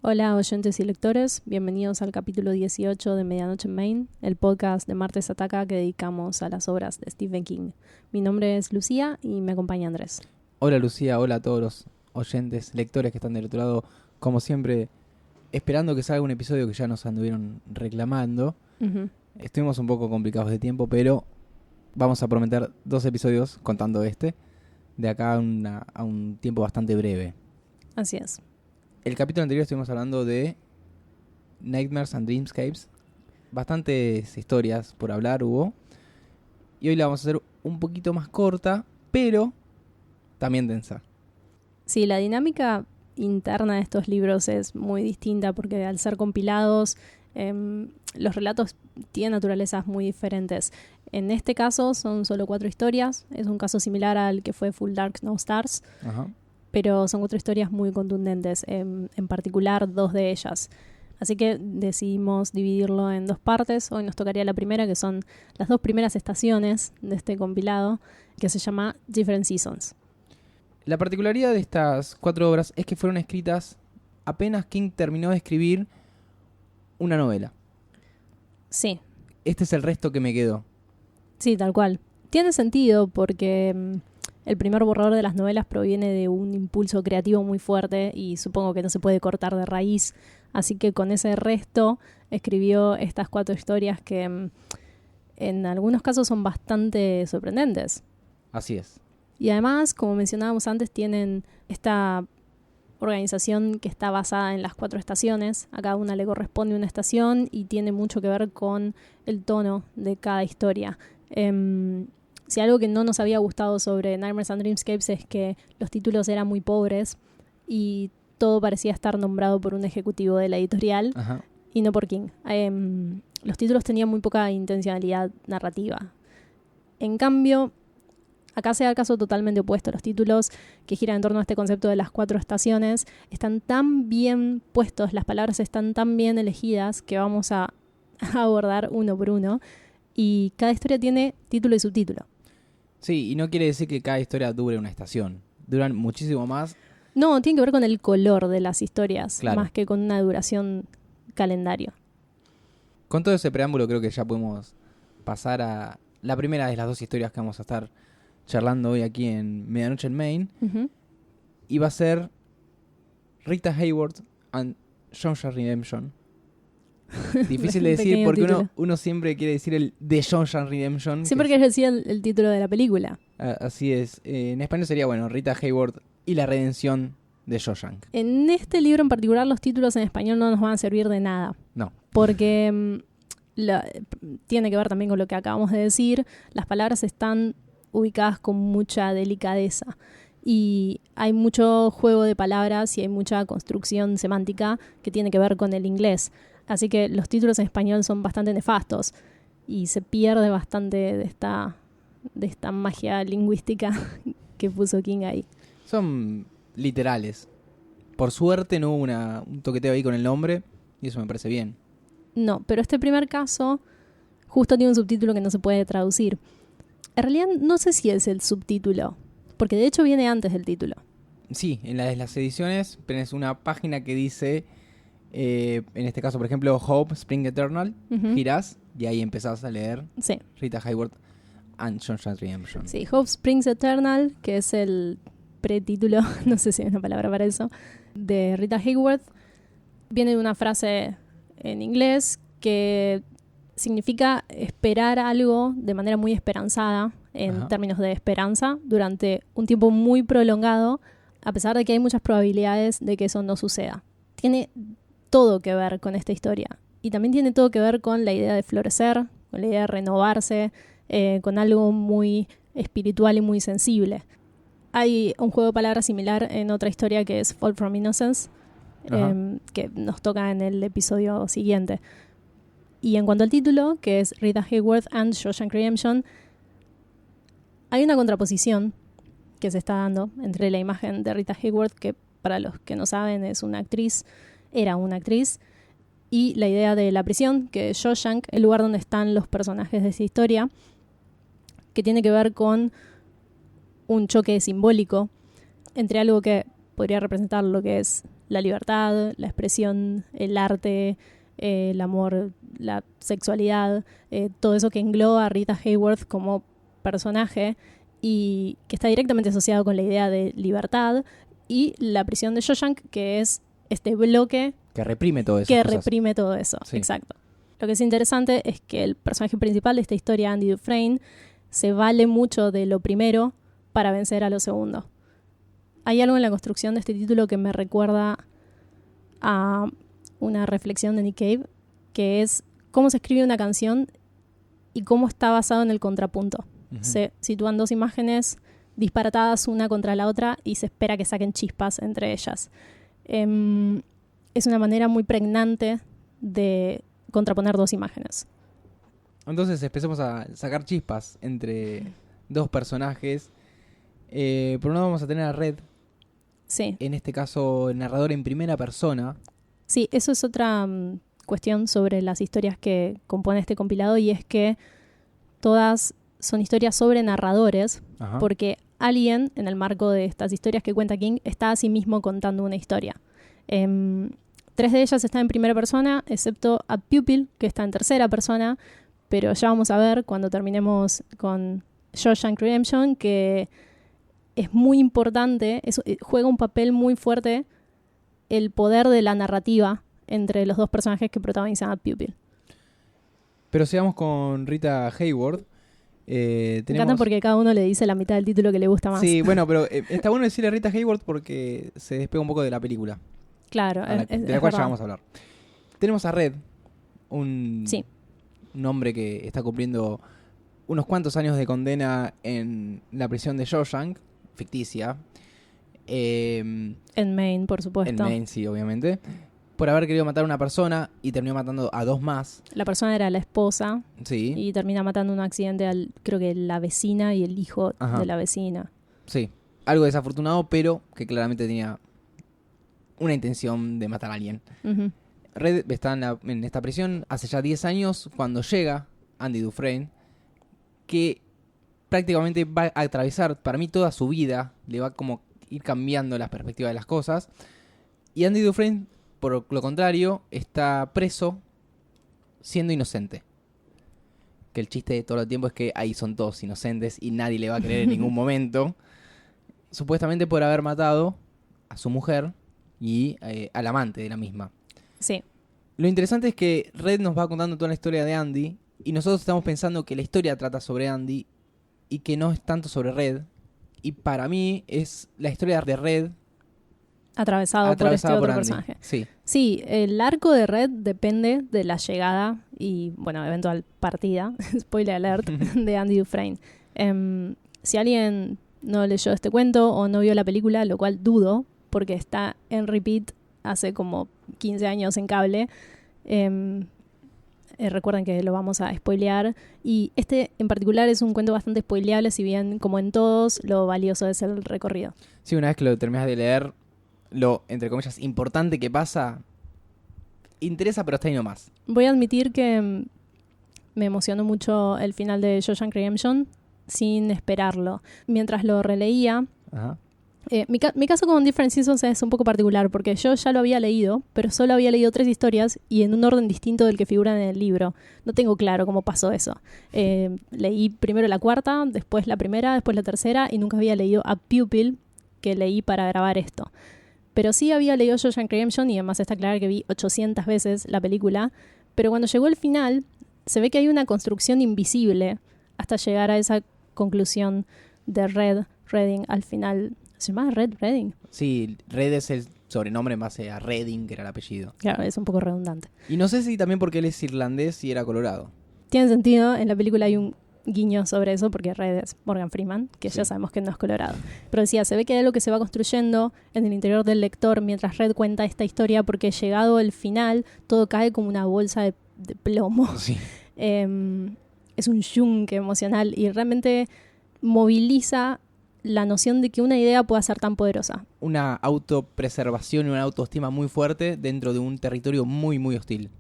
Hola oyentes y lectores, bienvenidos al capítulo 18 de Medianoche en Maine, el podcast de Martes Ataca que dedicamos a las obras de Stephen King. Mi nombre es Lucía y me acompaña Andrés. Hola Lucía, hola a todos los oyentes, lectores que están del otro lado, como siempre, esperando que salga un episodio que ya nos anduvieron reclamando. Uh-huh. Estuvimos un poco complicados de tiempo, pero vamos a prometer 2 episodios, contando este, de acá a un tiempo bastante breve. Así es. El capítulo anterior estuvimos hablando de Nightmares and Dreamscapes. Bastantes historias por hablar hubo. Y hoy la vamos a hacer un poquito más corta, pero también densa. Sí, la dinámica interna de estos libros es muy distinta porque al ser compilados, los relatos tienen naturalezas muy diferentes. En este caso son solo 4 historias. Es un caso similar al que fue Full Dark No Stars. Ajá. Pero son 4 historias muy contundentes, en particular 2 de ellas. Así que decidimos dividirlo en 2 partes. Hoy nos tocaría la primera, que son las 2 primeras estaciones de este compilado, que se llama Different Seasons. La particularidad de estas 4 obras es que fueron escritas apenas King terminó de escribir una novela. Sí. Este es el resto que me quedó. Sí, tal cual. Tiene sentido porque el primer borrador de las novelas proviene de un impulso creativo muy fuerte y supongo que no se puede cortar de raíz. Así que con ese resto escribió estas 4 historias que en algunos casos son bastante sorprendentes. Así es. Y además, como mencionábamos antes, tienen esta organización que está basada en las 4 estaciones. A cada una le corresponde una estación y tiene mucho que ver con el tono de cada historia. Si algo que no nos había gustado sobre Nightmares and Dreamscapes es que los títulos eran muy pobres y todo parecía estar nombrado por un ejecutivo de la editorial. Ajá. Y no por King. Los títulos tenían muy poca intencionalidad narrativa. En cambio, acá se da el caso totalmente opuesto. Los títulos que giran en torno a este concepto de las 4 estaciones están tan bien puestos, las palabras están tan bien elegidas que vamos a abordar uno por uno. Y cada historia tiene título y subtítulo. Sí, y no quiere decir que cada historia dure una estación. Duran muchísimo más. No, tiene que ver con el color de las historias, Claro. más que con una duración calendario. Con todo ese preámbulo creo que ya podemos pasar a la primera de las 2 historias que vamos a estar charlando hoy aquí en Medianoche en Maine. Uh-huh. Y va a ser Rita Hayworth and Shawshank Redemption. Difícil de decir porque uno siempre quiere decir el de Shawshank Redemption. Siempre querés decir el título de la película. Así es. En español sería, Rita Hayworth y la redención de Shawshank. En este libro en particular los títulos en español no nos van a servir de nada. No. Porque tiene que ver también con lo que acabamos de decir. Las palabras están ubicadas con mucha delicadeza. Y hay mucho juego de palabras y hay mucha construcción semántica que tiene que ver con el inglés. Así que los títulos en español son bastante nefastos y se pierde bastante de esta magia lingüística que puso King ahí. Son literales. Por suerte no hubo un toqueteo ahí con el nombre y eso me parece bien. No, pero este primer caso justo tiene un subtítulo que no se puede traducir. En realidad no sé si es el subtítulo, porque de hecho viene antes del título. Sí, en las ediciones tenés una página que dice, en este caso por ejemplo, Hope Spring Eternal, Uh-huh. girás y ahí empezás a leer Sí. Rita Hayworth and Shawshank Redemption. Sí, Hope Springs Eternal, que es el pretítulo, no sé si hay una palabra para eso, de Rita Hayworth, viene de una frase en inglés que significa esperar algo de manera muy esperanzada, en Ajá. términos de esperanza, durante un tiempo muy prolongado, a pesar de que hay muchas probabilidades de que eso no suceda. Tiene todo que ver con esta historia. Y también tiene todo que ver con la idea de florecer, con la idea de renovarse, con algo muy espiritual y muy sensible. Hay un juego de palabras similar en otra historia que es Fall from Innocence, que nos toca en el episodio siguiente. Y en cuanto al título, que es Rita Hayworth and Shawshank Redemption, hay una contraposición que se está dando entre la imagen de Rita Hayworth, que para los que no saben es una actriz, era una actriz, y la idea de la prisión, que es Shawshank, el lugar donde están los personajes de esa historia, que tiene que ver con un choque simbólico entre algo que podría representar lo que es la libertad, la expresión, el arte, el amor, la sexualidad, todo eso que engloba a Rita Hayworth como personaje y que está directamente asociado con la idea de libertad, y la prisión de Shawshank, que es este bloque que reprime todo eso. que reprime todo eso. Sí. Exacto. Lo que es interesante es que el personaje principal de esta historia, Andy Dufresne, se vale mucho de lo primero para vencer a lo segundo. Hay algo en la construcción de este título que me recuerda a una reflexión de Nick Cave, que es cómo se escribe una canción y cómo está basado en el contrapunto. Uh-huh. Se sitúan dos imágenes disparatadas una contra la otra y se espera que saquen chispas entre ellas. Es una manera muy pregnante de contraponer dos imágenes. Entonces empecemos a sacar chispas entre dos personajes. Por un lado vamos a tener a Red. Sí. En este caso, el narrador en primera persona. Sí, eso es otra cuestión sobre las historias que compone este compilado, y es que todas son historias sobre narradores. Ajá. Porque alguien, en el marco de estas historias que cuenta King, está a sí mismo contando una historia. 3 de ellas están en primera persona, excepto A Pupil, que está en tercera persona, pero ya vamos a ver cuando terminemos con Shawshank Redemption que es muy importante, juega un papel muy fuerte el poder de la narrativa entre los dos personajes que protagonizan A Pupil. Pero sigamos con Rita Hayworth. Me encanta porque cada uno le dice la mitad del título que le gusta más. Sí, bueno, pero está bueno decirle Rita Hayworth porque se despega un poco de la película. Claro, de la cual ya vamos a hablar. Tenemos a Red, un hombre que está cumpliendo unos cuantos años de condena en la prisión de Shawshank, ficticia. En Maine, por supuesto. En Maine, sí, obviamente. Por haber querido matar a una persona y terminó matando a 2 más. La persona era la esposa. Sí. Y termina matando en un accidente creo que la vecina y el hijo de la vecina. Sí, algo desafortunado, pero que claramente tenía una intención de matar a alguien. Uh-huh. Red está en esta prisión hace ya 10 años cuando llega Andy Dufresne, que prácticamente va a atravesar para mí toda su vida, le va como ir cambiando la perspectiva de las cosas. Y Andy Dufresne, por lo contrario, está preso siendo inocente. Que el chiste de todo el tiempo es que ahí son todos inocentes y nadie le va a creer en ningún momento. Supuestamente por haber matado a su mujer y al amante de la misma. Sí. Lo interesante es que Red nos va contando toda la historia de Andy y nosotros estamos pensando que la historia trata sobre Andy y que no es tanto sobre Red. Y para mí es la historia de Red atravesado por este otro personaje. Sí, el arco de Red depende de la llegada y, bueno, eventual partida, spoiler alert, de Andy Dufresne. Si alguien no leyó este cuento o no vio la película, lo cual dudo, porque está en repeat hace como 15 años en cable, recuerden que lo vamos a spoilear. Y este en particular es un cuento bastante spoileable, si bien, como en todos, lo valioso es el recorrido. Sí, una vez que lo terminas de leer, lo, entre comillas, importante que pasa, interesa, pero hasta ahí nomás. Voy a admitir que me emocionó mucho el final de Shawshank Redemption sin esperarlo. Mientras lo releía, ajá. Mi caso con Different Seasons es un poco particular porque yo ya lo había leído, pero solo había leído 3 historias y en un orden distinto del que figuran en el libro. No tengo claro cómo pasó eso. Leí primero la 4ª, después la primera, después la tercera y nunca había leído A Pupil, que leí para grabar esto. Pero sí había leído Shawshank Redemption y además está claro que vi 800 veces la película. Pero cuando llegó el final, se ve que hay una construcción invisible hasta llegar a esa conclusión de Redding al final. ¿Se llama Red Redding? Sí, Red es el sobrenombre en base a Redding, que era el apellido. Claro, es un poco redundante. Y no sé si también porque él es irlandés y era colorado. Tiene sentido, en la película hay un guiño sobre eso porque Red es Morgan Freeman, que sí, ya sabemos que no es colorado. Pero decía, se ve que hay algo que se va construyendo en el interior del lector mientras Red cuenta esta historia, porque llegado el final todo cae como una bolsa de plomo. Sí. Es un yunque emocional y realmente moviliza la noción de que una idea pueda ser tan poderosa. Una autopreservación y una autoestima muy fuerte dentro de un territorio muy, muy hostil.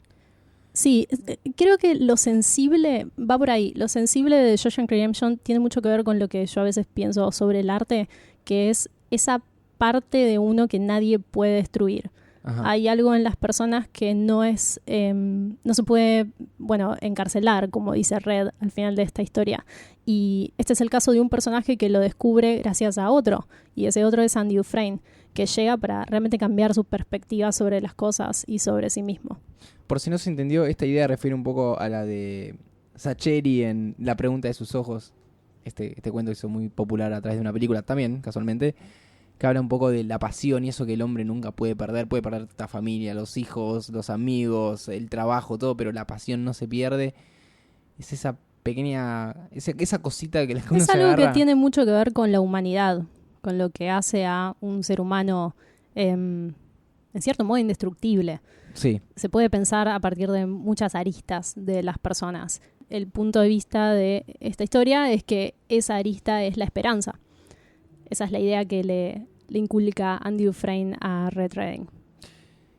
Sí, creo que lo sensible va por ahí. Lo sensible de Shawshank Redemption tiene mucho que ver con lo que yo a veces pienso sobre el arte, que es esa parte de uno que nadie puede destruir. Ajá. Hay algo en las personas que no se puede, encarcelar, como dice Red al final de esta historia. Y este es el caso de un personaje que lo descubre gracias a otro. Y ese otro es Andy Dufresne, que llega para realmente cambiar su perspectiva sobre las cosas y sobre sí mismo. Por si no se entendió, esta idea refiere un poco a la de Sacheri en La pregunta de sus ojos. Este cuento hizo muy popular a través de una película también, casualmente, que habla un poco de la pasión y eso que el hombre nunca puede perder la familia, los hijos, los amigos, el trabajo, todo, pero la pasión no se pierde. Es esa pequeña, esa cosita que uno Es se algo agarra. que tiene mucho que ver con la humanidad, con lo que hace a un ser humano, en cierto modo, indestructible. Sí, Se puede pensar a partir de muchas aristas de las personas. El punto de vista de esta historia es que esa arista es la esperanza. Esa es la idea que le inculca Andy Dufresne a Red Redding.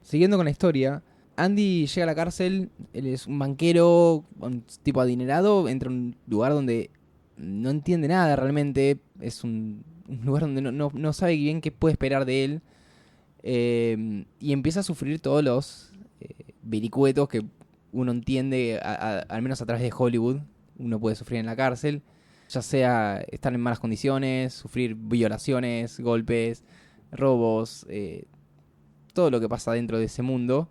siguiendo con la historia, Andy llega a la cárcel, él es un banquero, un tipo adinerado, entra a un lugar donde no entiende nada realmente, es un lugar donde no sabe bien qué puede esperar de él, y empieza a sufrir todos los vericuetos que uno entiende, al menos a través de Hollywood, uno puede sufrir en la cárcel, ya sea estar en malas condiciones, sufrir violaciones, golpes, robos, todo lo que pasa dentro de ese mundo,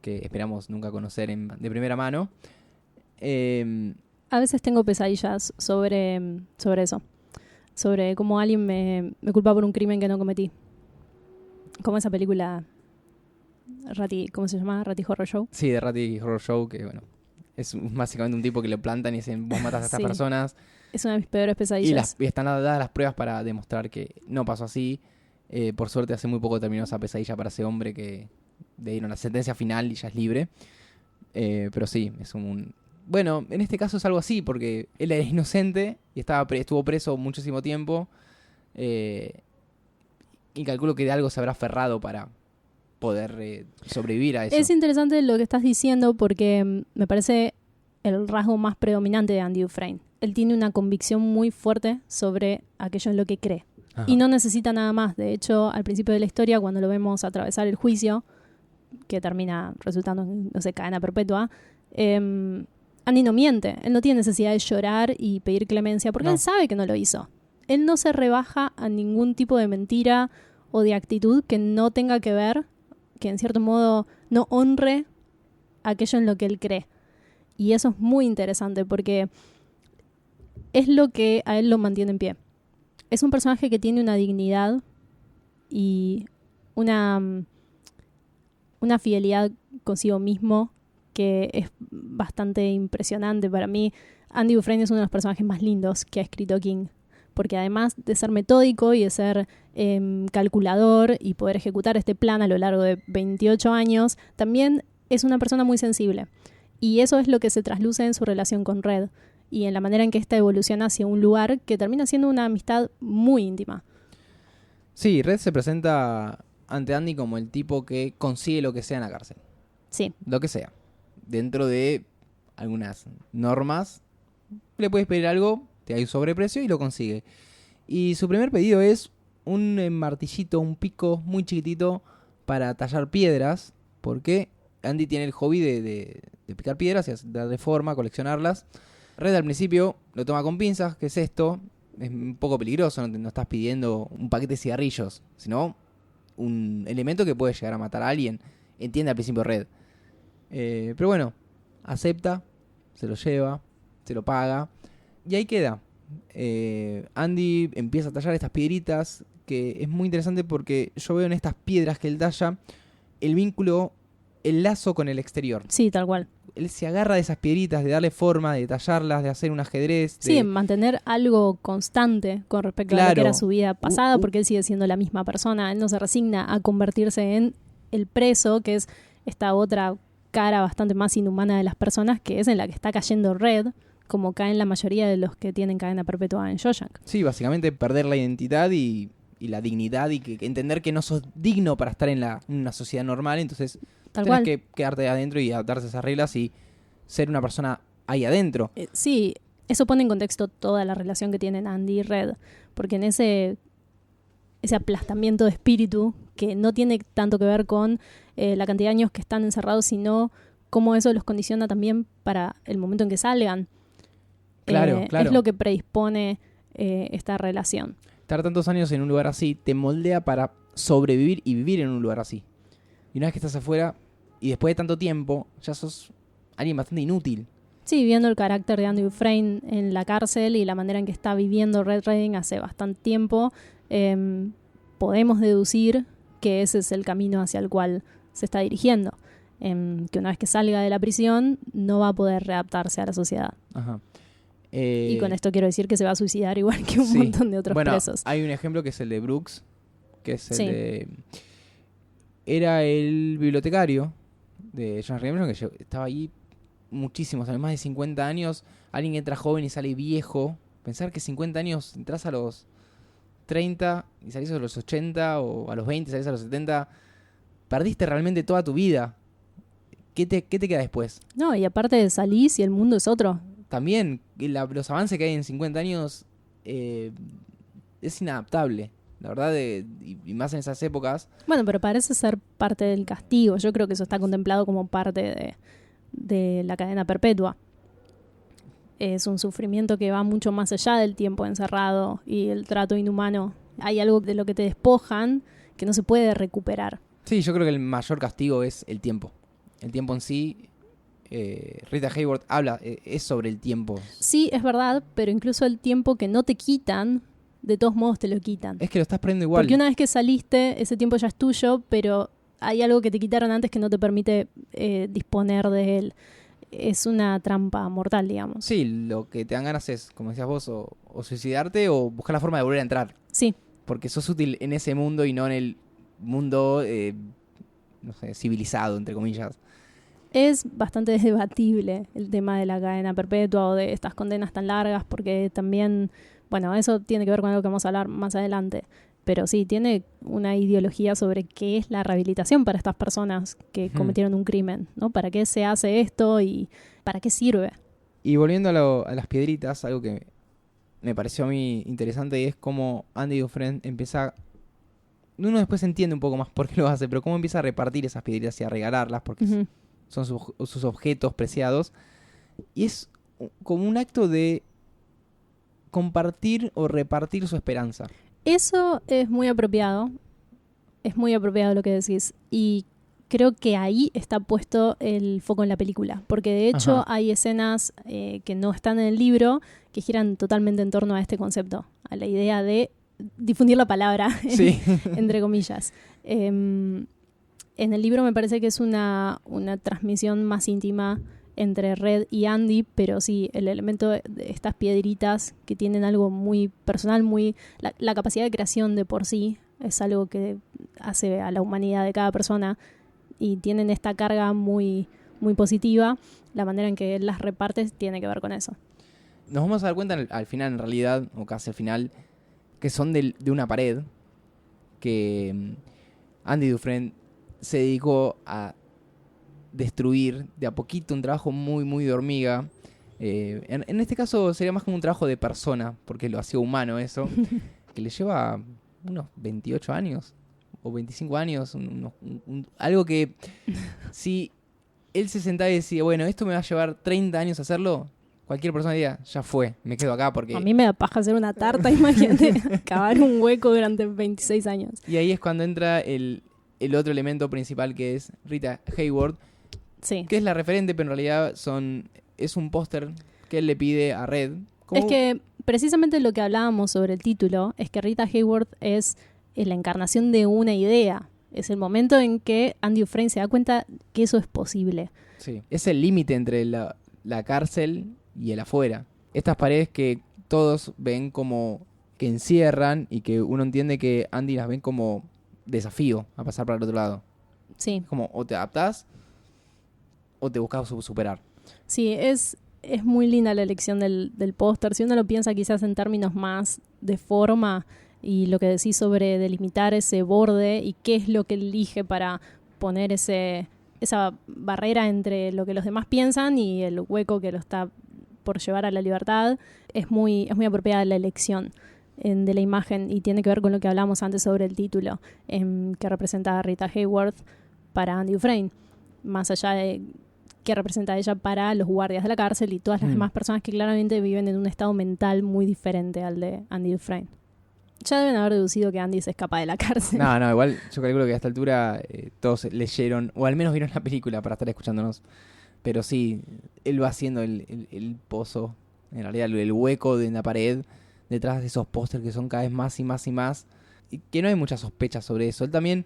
que esperamos nunca conocer de primera mano. A veces tengo pesadillas sobre eso. Sobre cómo alguien me culpa por un crimen que no cometí. Como esa película ¿cómo se llama? Ratty Horror Show. Sí, de Ratty Horror Show, que bueno, es básicamente un tipo que lo plantan y dicen, vos matas a estas Sí. personas. Es una de mis peores pesadillas. Y están dadas las pruebas para demostrar que no pasó así. Por suerte, hace muy poco terminó esa pesadilla para ese hombre que le dieron la sentencia final y ya es libre. Pero sí, es un... Bueno, en este caso es algo así, porque él era inocente y estuvo preso muchísimo tiempo. Y calculo que de algo se habrá aferrado para poder sobrevivir a eso. Es interesante lo que estás diciendo porque me parece el rasgo más predominante de Andy Dufresne. Él tiene una convicción muy fuerte sobre aquello en lo que cree. Ajá. Y no necesita nada más. De hecho, al principio de la historia, cuando lo vemos atravesar el juicio, que termina resultando en, cadena perpetua, Andy no miente. Él no tiene necesidad de llorar y pedir clemencia porque él sabe que no lo hizo. Él no se rebaja a ningún tipo de mentira o de actitud que no tenga que ver, que en cierto modo no honre aquello en lo que él cree. Y eso es muy interesante porque es lo que a él lo mantiene en pie. Es un personaje que tiene una dignidad y una fidelidad consigo mismo que es bastante impresionante para mí. Andy Dufresne es uno de los personajes más lindos que ha escrito King, porque además de ser metódico y de ser calculador y poder ejecutar este plan a lo largo de 28 años, también es una persona muy sensible. Y eso es lo que se trasluce en su relación con Red y en la manera en que ésta evoluciona hacia un lugar que termina siendo una amistad muy íntima. Sí, Red se presenta ante Andy como el tipo que consigue lo que sea en la cárcel. Sí. Lo que sea. Dentro de algunas normas, le puedes pedir algo, te da un sobreprecio y lo consigue. Y su primer pedido es un martillito, un pico muy chiquitito para tallar piedras, porque Andy tiene el hobby de picar piedras y darle forma, coleccionarlas. Red al principio lo toma con pinzas, ¿qué es esto? Es un poco peligroso, no estás pidiendo un paquete de cigarrillos, sino un elemento que puede llegar a matar a alguien. Entiende al principio Red. Pero bueno, acepta, se lo lleva, se lo paga y ahí queda. Andy empieza a tallar estas piedritas, que es muy interesante porque yo veo en estas piedras que él talla el vínculo, el lazo con el exterior. Sí, tal cual. Él se agarra de esas piedritas, de darle forma, de tallarlas, de hacer un ajedrez. Sí, mantener algo constante con respecto a lo que era su vida pasada, porque él sigue siendo la misma persona. Él no se resigna a convertirse en el preso, que es esta otra cara bastante más inhumana de las personas, que es en la que está cayendo Red, como caen la mayoría de los que tienen cadena perpetua en Shawshank. Sí, básicamente perder la identidad y la dignidad y que entender que no sos digno para estar en una sociedad normal, entonces tenés que quedarte adentro y adaptarse a esas reglas y ser una persona ahí adentro. Sí, eso pone en contexto toda la relación que tienen Andy y Red, porque en ese ese aplastamiento de espíritu que no tiene tanto que ver con la cantidad de años que están encerrados, sino cómo eso los condiciona también para el momento en que salgan. Claro. Es lo que predispone esta relación. Estar tantos años en un lugar así te moldea para sobrevivir y vivir en un lugar así. Y una vez que estás afuera y después de tanto tiempo, ya sos alguien bastante inútil. Sí, viendo el carácter de Andy Dufresne en la cárcel y la manera en que está viviendo Red Redding hace bastante tiempo, podemos deducir que ese es el camino hacia el cual se está dirigiendo. Que una vez que salga de la prisión no va a poder readaptarse a la sociedad. Ajá. Y con esto quiero decir que se va a suicidar igual que un montón de otros presos. Hay un ejemplo que es el de Brooks, que es el Sí. de... Era el bibliotecario de John Redemption, que estaba ahí muchísimos años, más de 50 años. Alguien que entra joven y sale viejo. Pensar que 50 años entras a los 30 y salís a los 80, o a los 20 salís a los 70. Perdiste realmente toda tu vida. ¿Qué te queda después? No, y aparte salís y el mundo es otro. También los avances que hay en 50 años es inadaptable. La verdad, y más en esas épocas. Bueno, pero parece ser parte del castigo. Yo creo que eso está contemplado como parte de la cadena perpetua. Es un sufrimiento que va mucho más allá del tiempo encerrado y el trato inhumano. Hay algo de lo que te despojan que no se puede recuperar. Sí, yo creo que el mayor castigo es el tiempo. El tiempo en sí. Rita Hayworth habla, es sobre el tiempo. Sí, es verdad, pero incluso el tiempo que no te quitan, de todos modos te lo quitan. Es que lo estás perdiendo igual. Porque una vez que saliste, ese tiempo ya es tuyo, pero hay algo que te quitaron antes que no te permite disponer de él. Es una trampa mortal, digamos. Sí, lo que te dan ganas es, como decías vos, o suicidarte o buscar la forma de volver a entrar. Sí. Porque sos útil en ese mundo y no en el mundo, no sé, civilizado, entre comillas. Es bastante debatible el tema de la cadena perpetua o de estas condenas tan largas, porque también, bueno, eso tiene que ver con algo que vamos a hablar más adelante. Pero sí, tiene una ideología sobre qué es la rehabilitación para estas personas que cometieron un crimen, ¿no? ¿Para qué se hace esto y para qué sirve? Y volviendo a las piedritas, algo que me pareció a mí interesante es cómo Andy Dufresne empieza... Uno después entiende un poco más por qué lo hace, pero cómo empieza a repartir esas piedritas y a regalarlas, porque son sus objetos preciados. Y es como un acto de compartir o repartir su esperanza. Eso es muy apropiado lo que decís, y creo que ahí está puesto el foco en la película, porque de hecho hay escenas que no están en el libro que giran totalmente en torno a este concepto, a la idea de difundir la palabra, Sí. entre comillas. En el libro me parece que es una transmisión más íntima entre Red y Andy, pero sí, el elemento de estas piedritas que tienen algo muy personal, la capacidad de creación de por sí es algo que hace a la humanidad de cada persona y tienen esta carga muy, muy positiva. La manera en que él las reparte tiene que ver con eso. Nos vamos a dar cuenta al final, en realidad, o casi al final, que son de una pared que Andy Dufresne se dedicó a destruir de a poquito, un trabajo muy, muy de hormiga. En este caso sería más como un trabajo de persona, porque lo hacía humano eso, que le lleva unos 28 años o 25 años, algo que si él se sentaba y decía, bueno, esto me va a llevar 30 años hacerlo, cualquier persona diría, ya fue, me quedo acá porque... A mí me da paja hacer una tarta, imagínate, cavar un hueco durante 26 años. Y ahí es cuando entra el otro elemento principal, que es Rita Hayworth, Sí. que es la referente, pero en realidad es un póster que él le pide a Red. Es que precisamente lo que hablábamos sobre el título es que Rita Hayworth es la encarnación de una idea. Es el momento en que Andy Dufresne se da cuenta que eso es posible. Sí. Es el límite entre la cárcel y el afuera. Estas paredes que todos ven como que encierran y que uno entiende que Andy las ven como desafío a pasar para el otro lado. Sí. Como o te adaptás o te buscas superar. Sí, es muy linda la elección del póster. Si uno lo piensa quizás en términos más de forma y lo que decís sobre delimitar ese borde y qué es lo que elige para poner esa barrera entre lo que los demás piensan y el hueco que lo está por llevar a la libertad, es muy apropiada la elección. de la imagen, y tiene que ver con lo que hablamos antes sobre el título, que representa a Rita Hayworth para Andy Dufresne, más allá de que representa ella para los guardias de la cárcel y todas las demás personas que claramente viven en un estado mental muy diferente al de Andy Dufresne. Ya deben haber deducido que Andy se escapa de la cárcel. No, igual yo calculo que a esta altura todos leyeron, o al menos vieron la película para estar escuchándonos. Pero sí, él va haciendo el pozo, en realidad el hueco en la pared, detrás de esos pósters que son cada vez más y más y más. Y que no hay muchas sospechas sobre eso. Él también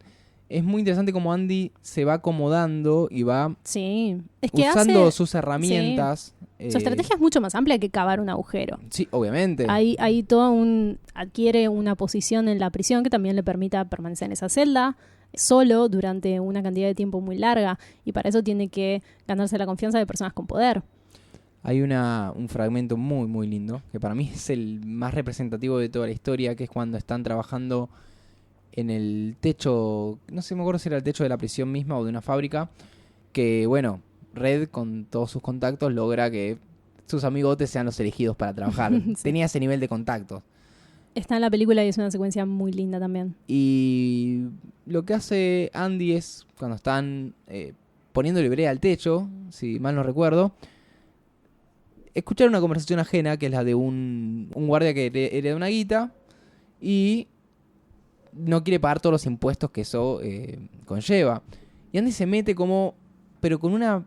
es muy interesante como Andy se va acomodando y va es que usando sus herramientas. Su estrategia es mucho más amplia que cavar un agujero. Sí, obviamente. Ahí adquiere una posición en la prisión que también le permita permanecer en esa celda solo durante una cantidad de tiempo muy larga, y para eso tiene que ganarse la confianza de personas con poder. Hay un fragmento muy muy lindo, que para mí es el más representativo de toda la historia, que es cuando están trabajando en el techo, no sé, me acuerdo si era el techo de la prisión misma o de una fábrica, que bueno, Red con todos sus contactos logra que sus amigotes sean los elegidos para trabajar. Sí. Tenía ese nivel de contacto. Está en la película y es una secuencia muy linda también. Y lo que hace Andy es, cuando están poniéndole brea al techo, si mal no recuerdo, escuchar una conversación ajena, que es la de un guardia que hereda una guita y no quiere pagar todos los impuestos que eso conlleva. Y Andy se mete pero con una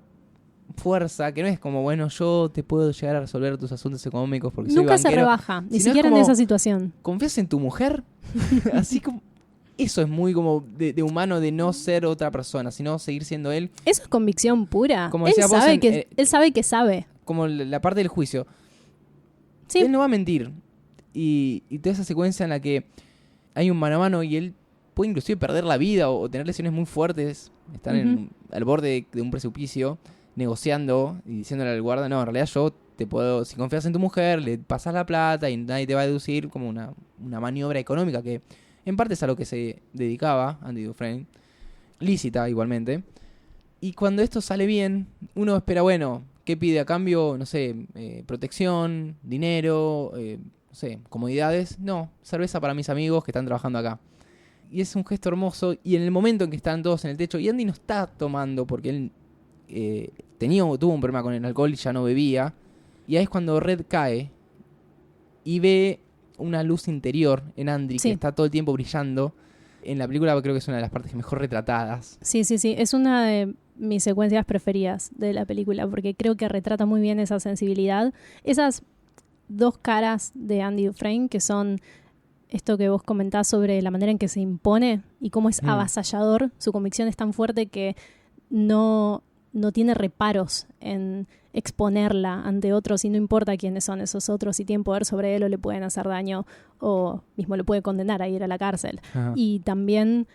fuerza que no es como, bueno, yo te puedo llegar a resolver tus asuntos económicos porque nunca soy banquero. Se rebaja, ni siquiera en esa situación. ¿Confías en tu mujer? Así como... Eso es muy como de humano, de no ser otra persona, sino seguir siendo él. Eso es convicción pura. Como él sabe que sabe. Como la parte del juicio. Sí. Él no va a mentir. Y toda esa secuencia en la que hay un mano a mano y él puede inclusive perder la vida o tener lesiones muy fuertes, estar al borde de un precipicio, negociando y diciéndole al guarda, no, en realidad yo te puedo, si confías en tu mujer, le pasas la plata y nadie te va a deducir, como una maniobra económica que en parte es a lo que se dedicaba Andy Dufresne, lícita igualmente. Y cuando esto sale bien, uno espera, bueno, ¿qué pide a cambio? No sé, protección, dinero, no sé, comodidades. No, cerveza para mis amigos que están trabajando acá. Y es un gesto hermoso. Y en el momento en que están todos en el techo, y Andy no está tomando porque él tuvo un problema con el alcohol y ya no bebía. Y ahí es cuando Red cae y ve una luz interior en Andy que está todo el tiempo brillando. En la película creo que es una de las partes mejor retratadas. Sí. Es una de mis secuencias preferidas de la película porque creo que retrata muy bien esa sensibilidad. Esas dos caras de Andy Dufresne, que son esto que vos comentás sobre la manera en que se impone y cómo es avasallador. Su convicción es tan fuerte que no tiene reparos en exponerla ante otros y no importa quiénes son esos otros, si tienen poder sobre él o le pueden hacer daño o mismo le puede condenar a ir a la cárcel. Ajá. Y también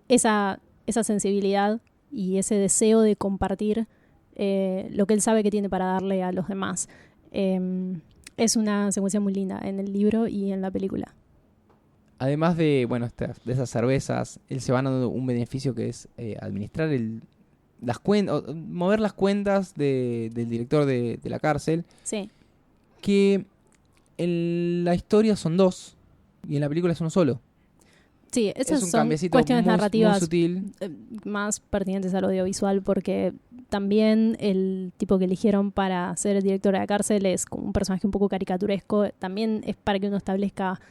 esa sensibilidad y ese deseo de compartir lo que él sabe que tiene para darle a los demás. Es una secuencia muy linda en el libro y en la película. Además de esas cervezas, él se va dando un beneficio que es administrar las cuentas, mover las cuentas del director de la cárcel. Sí. Que en la historia son dos y en la película es uno solo. Sí, esas son cuestiones narrativas muy sutil, más pertinentes al audiovisual, porque también el tipo que eligieron para ser el director de la cárcel es como un personaje un poco caricaturesco. También es para que uno establezca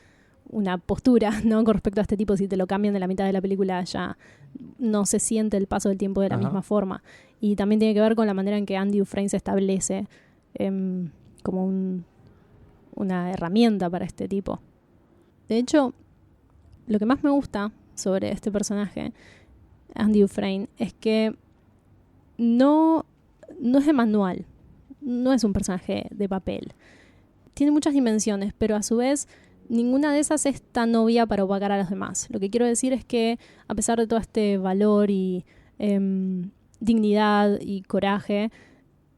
una postura, ¿no?, con respecto a este tipo. Si te lo cambian de la mitad de la película ya no se siente el paso del tiempo de la misma forma. Y también tiene que ver con la manera en que Andy Dufresne se establece como una herramienta para este tipo. De hecho, lo que más me gusta sobre este personaje, Andy Dufresne, es que no es de manual, no es un personaje de papel. Tiene muchas dimensiones, pero a su vez ninguna de esas es tan obvia para opacar a los demás. Lo que quiero decir es que a pesar de todo este valor y dignidad y coraje,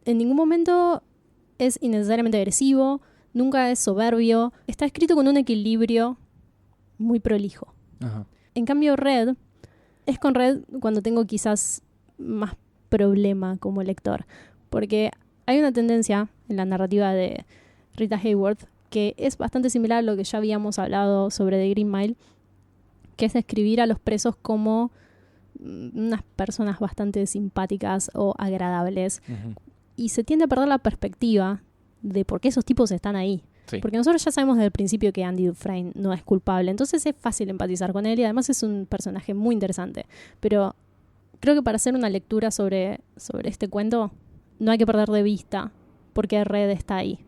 en ningún momento es innecesariamente agresivo, nunca es soberbio, está escrito con un equilibrio muy prolijo. Ajá. En cambio es con Red cuando tengo quizás más problema como lector, porque hay una tendencia en la narrativa de Rita Hayworth que es bastante similar a lo que ya habíamos hablado sobre The Green Mile, que es describir a los presos como unas personas bastante simpáticas o agradables. Ujú. Y se tiende a perder la perspectiva de por qué esos tipos están ahí. Sí. Porque nosotros ya sabemos desde el principio que Andy Dufresne no es culpable, entonces es fácil empatizar con él y además es un personaje muy interesante. Pero creo que para hacer una lectura sobre este cuento no hay que perder de vista por qué Red está ahí.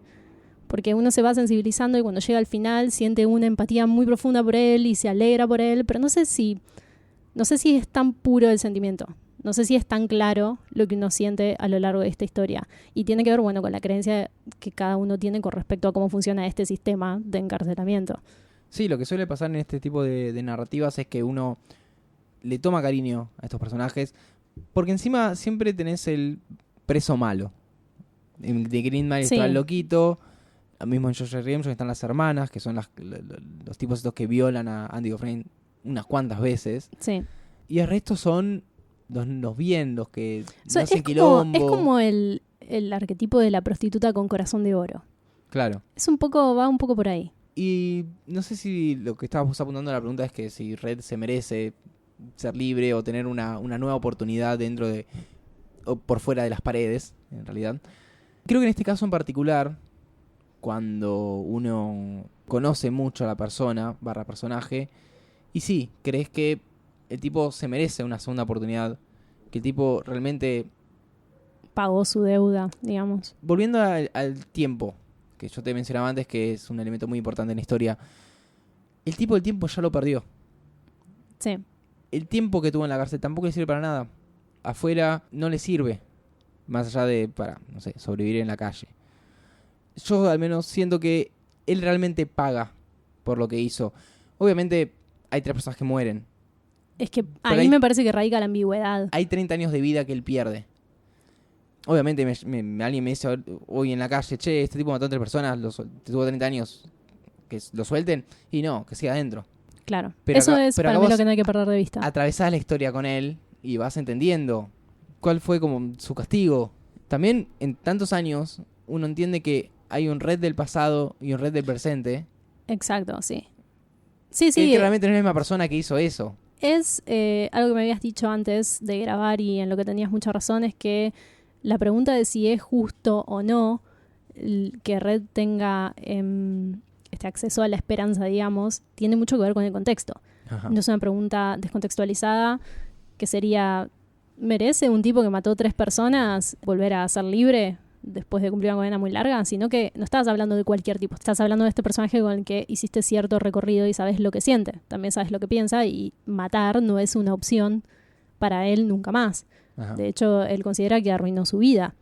Porque uno se va sensibilizando y cuando llega al final siente una empatía muy profunda por él y se alegra por él, pero no sé si es tan puro el sentimiento. No sé si es tan claro lo que uno siente a lo largo de esta historia. Y tiene que ver, bueno, con la creencia que cada uno tiene con respecto a cómo funciona este sistema de encarcelamiento. Sí, lo que suele pasar en este tipo de narrativas es que uno le toma cariño a estos personajes porque encima siempre tenés el preso malo. En The Green Mile Sí. está el loquito, mismo en George Redemption están las hermanas, que son los tipos estos que violan a Andy Dufresne unas cuantas veces. Sí. Y el resto son los bien, los que O sea, no hacen es quilombo. como el arquetipo de la prostituta con corazón de oro. Claro. Va un poco por ahí. Y no sé si lo que estabas apuntando a la pregunta es que si Red se merece ser libre o tener una nueva oportunidad dentro de o por fuera de las paredes, en realidad. Creo que en este caso en particular, cuando uno conoce mucho a la persona, personaje, y sí, crees que el tipo se merece una segunda oportunidad, que el tipo realmente, Pagó su deuda, digamos. volviendo al tiempo, que yo te mencionaba antes que es un elemento muy importante en la historia, el tipo del tiempo ya lo perdió. Sí. El tiempo que tuvo en la cárcel tampoco le sirve para nada. Afuera no le sirve, más allá de para, no sé, sobrevivir en la calle. Yo al menos siento que él realmente paga por lo que hizo. Obviamente hay 3 personas que mueren. Es que ahí hay- me parece que radica la ambigüedad. Hay 30 años de vida que él pierde. Obviamente alguien me dice hoy en la calle, che, este tipo mató a 3 personas, tuvo 30 años, que lo suelten. Y no, que siga adentro. Claro. Pero Eso acá- es pero para acá mí vos lo que no hay que perder de vista. Atravesás la historia con él y vas entendiendo cuál fue como su castigo. También en tantos años uno entiende que hay un Red del pasado y un Red del presente. Exacto, sí. Sí, Que sí. realmente no es la misma persona que hizo eso. Es algo que me habías dicho antes de grabar y en lo que tenías mucha razón, es que la pregunta de si es justo o no que Red tenga este acceso a la esperanza, digamos, tiene mucho que ver con el contexto. Ajá. No es una pregunta descontextualizada que sería, ¿merece un tipo que mató 3 personas volver a ser libre después de cumplir una condena muy larga? Sino que no estás hablando de cualquier tipo, estás hablando de este personaje con el que hiciste cierto recorrido y sabes lo que siente, también sabes lo que piensa, y matar no es una opción para él nunca más. Ajá. De hecho, él considera que arruinó su vida.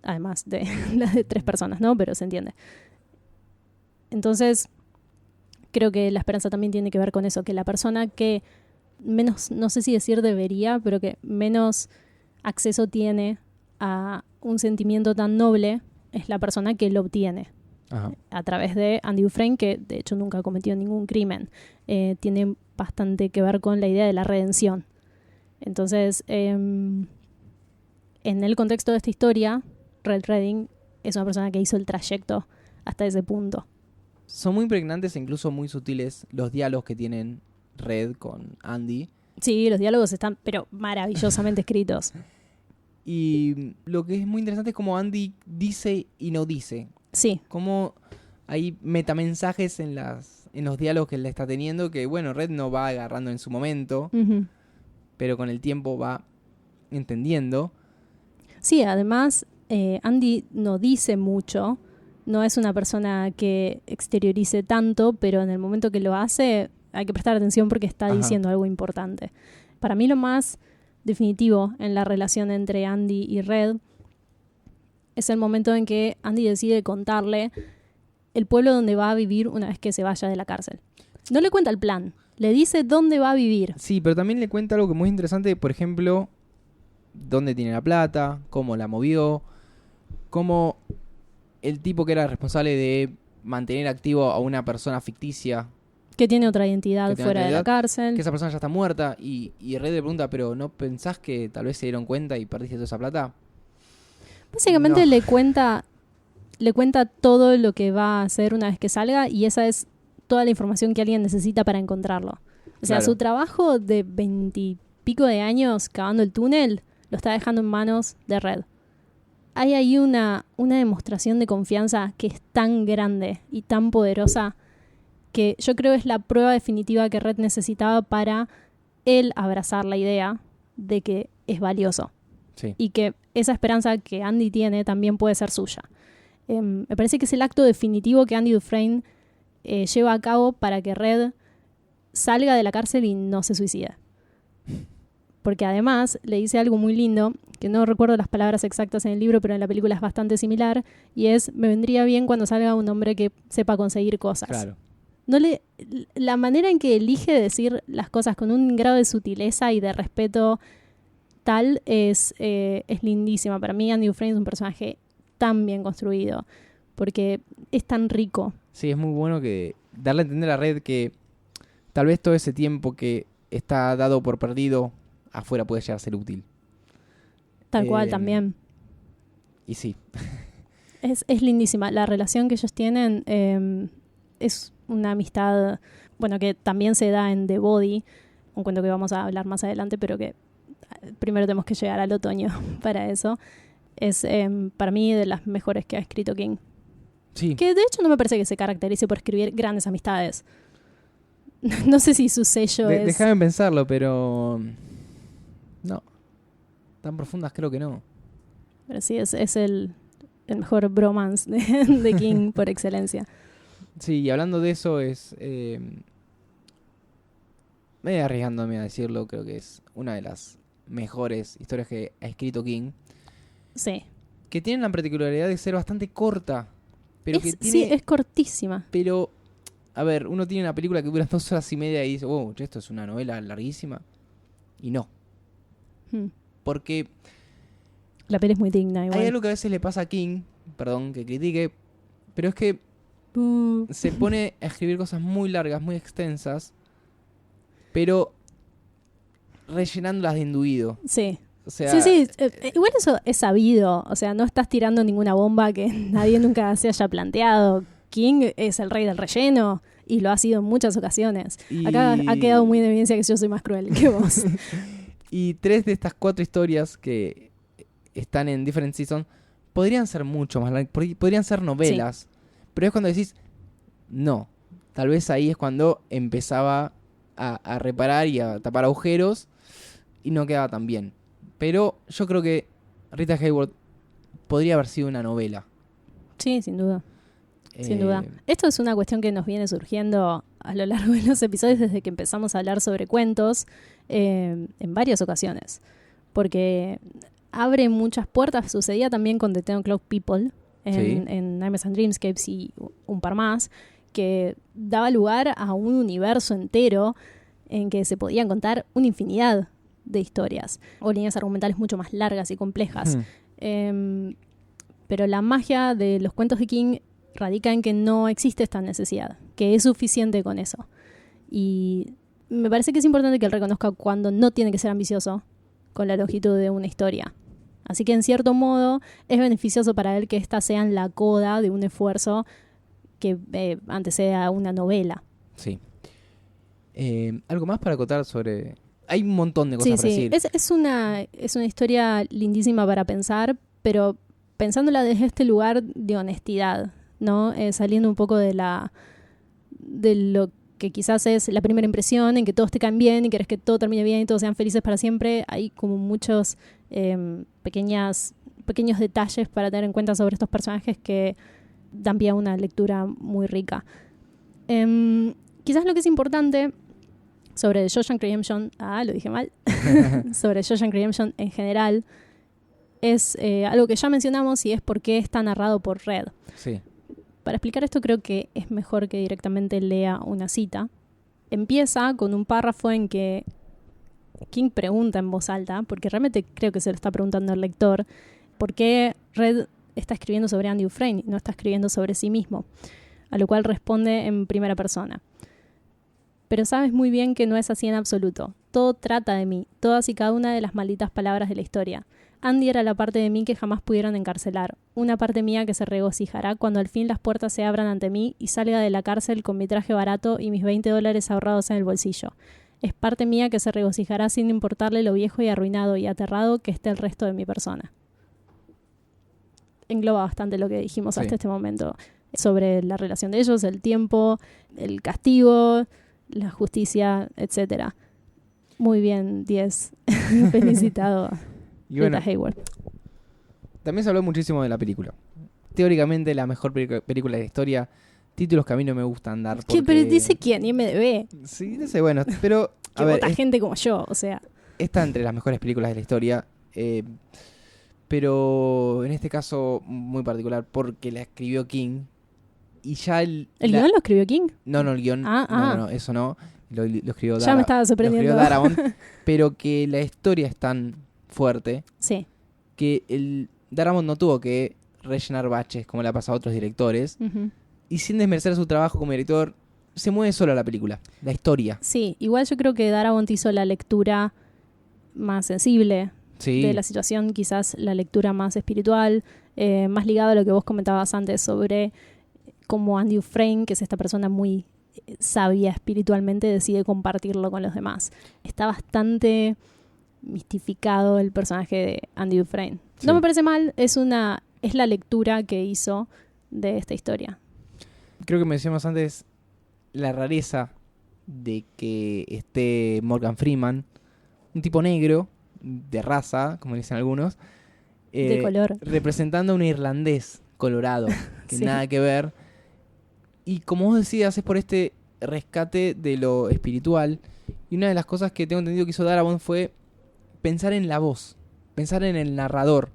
Además de la de 3 personas, ¿no? Pero se entiende. Entonces, creo que la esperanza también tiene que ver con eso, que la persona que menos, no sé si decir debería, pero que menos acceso tiene a un sentimiento tan noble es la persona que lo obtiene Ajá. a través de Andy Dufresne, que de hecho nunca cometió ningún crimen. Tiene bastante que ver con la idea de la redención. Entonces, en el contexto de esta historia, Red Redding es una persona que hizo el trayecto hasta ese punto. Son muy pregnantes e incluso muy sutiles los diálogos que tienen Red con Andy. Sí, los diálogos están, pero maravillosamente escritos. Y lo que es muy interesante es cómo Andy dice y no dice. Sí, Cómo hay metamensajes en los diálogos que él está teniendo que, bueno, Red no va agarrando en su momento, ujú. pero con el tiempo va entendiendo. Sí, además, Andy no dice mucho, no es una persona que exteriorice tanto, pero en el momento que lo hace hay que prestar atención porque está Ajá. diciendo algo importante. Para mí lo más definitivo en la relación entre Andy y Red es el momento en que Andy decide contarle el pueblo donde va a vivir una vez que se vaya de la cárcel. No le cuenta el plan, le dice dónde va a vivir. Sí, pero también le cuenta algo que es muy interesante, por ejemplo, dónde tiene la plata, cómo la movió, cómo el tipo que era responsable de mantener activo a una persona ficticia, Que tiene otra identidad Que tiene fuera otra de la identidad, cárcel. que esa persona ya está muerta, y Red le pregunta, pero ¿no pensás que tal vez se dieron cuenta y perdiste toda esa plata? Básicamente No. le cuenta le cuenta todo lo que va a hacer una vez que salga y esa es toda la información que alguien necesita para encontrarlo. O sea, Claro. su trabajo de 20 y pico de años cavando el túnel lo está dejando en manos de Red. Hay ahí una demostración de confianza que es tan grande y tan poderosa que yo creo es la prueba definitiva que Red necesitaba para él abrazar la idea de que es valioso Sí. y que esa esperanza que Andy tiene también puede ser suya. Me parece que es el acto definitivo que Andy Dufresne lleva a cabo para que Red salga de la cárcel y no se suicide. Porque además le dice algo muy lindo, que no recuerdo las palabras exactas en el libro, pero en la película es bastante similar, y es, me vendría bien cuando salga un hombre que sepa conseguir cosas. Claro. La manera en que elige decir las cosas con un grado de sutileza y de respeto tal es lindísima. Para mí Andy Dufresne es un personaje tan bien construido, porque es tan rico. Sí, es muy bueno que darle a entender a Red que tal vez todo ese tiempo que está dado por perdido afuera puede llegar a ser útil. Tal cual también. Y sí. Es lindísima. La relación que ellos tienen es una amistad, bueno, que también se da en The Body, un cuento que vamos a hablar más adelante, pero que primero tenemos que llegar al otoño para eso. Es para mí de las mejores que ha escrito King. Sí. Que de hecho no me parece que se caracterice por escribir grandes amistades. No sé si su sello es... Déjame pensarlo, pero... No. Tan profundas creo que no. Pero sí, es el mejor bromance de King por excelencia. Sí, y hablando de eso es... me arriesgándome a decirlo, creo que es una de las mejores historias que ha escrito King. Sí. Que tiene la particularidad de ser bastante corta. Pero que tiene... Sí, es cortísima. Pero, a ver, uno tiene una película que dura 2 horas y media y dice, wow, esto es una novela larguísima. Y no. Porque La peli es muy digna igual. hay algo que a veces le pasa a King, perdón que critique, pero es que se pone a escribir cosas muy largas, muy extensas, pero rellenándolas de induido. Sí. O sea, Sí. Igual eso es sabido. O sea, no estás tirando ninguna bomba que nadie nunca se haya planteado. King es el rey del relleno y lo ha sido en muchas ocasiones. y- Acá ha quedado muy en evidencia que yo soy más cruel que vos. Y 3 de estas 4 historias que están en Different Seasons podrían ser mucho más largas, podrían ser novelas. Pero es cuando decís, no. Tal vez ahí es cuando empezaba a reparar y a tapar agujeros y no quedaba tan bien. Pero yo creo que Rita Hayworth podría haber sido una novela. Sí, sin duda. Sin Eh, duda. Esto es una cuestión que nos viene surgiendo a lo largo de los episodios desde que empezamos a hablar sobre cuentos en varias ocasiones. Porque abre muchas puertas. Sucedía también con The Ten O'Clock People en Nightmares and Dreamscapes y un par más, que daba lugar a un universo entero en que se podían contar una infinidad de historias o líneas argumentales mucho más largas y complejas. Pero la magia de los cuentos de King radica en que no existe esta necesidad, que es suficiente con eso. Y me parece que es importante que él reconozca cuando no tiene que ser ambicioso con la longitud de una historia. Así que en cierto modo es beneficioso para él que esta sea en la coda de un esfuerzo que antecede a una novela. Sí. ¿Algo más para acotar sobre...? Hay un montón de cosas para decir. Es una historia lindísima para pensar, pero pensándola desde este lugar de honestidad, ¿no? Saliendo un poco de lo que quizás es la primera impresión, en que todos te caen bien y querés que todo termine bien y todos sean felices para siempre. Hay como muchos pequeños detalles para tener en cuenta sobre estos personajes que dan pie a una lectura muy rica. Quizás lo que es importante sobre Shawshank Redemption, lo dije mal, sobre Shawshank Redemption en general, es algo que ya mencionamos y es por qué está narrado por Red. Sí. Para explicar esto creo que es mejor que directamente lea una cita. Empieza con un párrafo en que King pregunta en voz alta, porque realmente creo que se lo está preguntando el lector, por qué Red está escribiendo sobre Andy Dufresne y no está escribiendo sobre sí mismo, a lo cual responde en primera persona. Pero sabes muy bien que no es así en absoluto. todo trata de mí, todas y cada una de las malditas palabras de la historia. Andy era la parte de mí que jamás pudieron encarcelar, una parte mía que se regocijará cuando al fin las puertas se abran ante mí y salga de la cárcel con mi traje barato y mis $20 ahorrados en el bolsillo. Es parte mía que se regocijará sin importarle lo viejo y arruinado y aterrado que esté el resto de mi persona. Engloba bastante lo que dijimos hasta este momento sobre la relación de ellos, el tiempo, el castigo, la justicia, etc. Muy bien, 10. Felicitado. Y bueno, Rita Hayworth. también se habló muchísimo de la película. Teóricamente la mejor película de la historia. Títulos que a mí no me gustan dar. ¿Qué? Pero dice quién, IMDb. Sí, no sé, bueno, pero que vota gente como yo, o sea. Está entre las mejores películas de la historia. Pero en este caso muy particular porque la escribió King. Y ya ¿El guión lo escribió King? No, el guión. No, eso no. Lo escribió ya me estaba sorprendiendo. Lo escribió Darabont. Pero que la historia es tan fuerte. Sí. Que Darabont no tuvo que rellenar baches como le ha pasado a otros directores. Uh-huh. Y sin desmerecer su trabajo como director, se mueve sola la película, la historia. Sí, igual yo creo que Darabont hizo la lectura más sensible de la situación, quizás la lectura más espiritual, más ligada a lo que vos comentabas antes sobre cómo Andy Dufresne, que es esta persona muy sabia espiritualmente, decide compartirlo con los demás. Está bastante mistificado el personaje de Andy Dufresne. Sí. No me parece mal, es la lectura que hizo de esta historia. Creo que mencionamos antes la rareza de que esté Morgan Freeman, un tipo negro, de raza, como dicen algunos, de color, representando a un irlandés colorado, que sí. Nada que ver. Y como vos decías, es por este rescate de lo espiritual. Y una de las cosas que tengo entendido que hizo Darabont fue pensar en la voz, pensar en el narrador.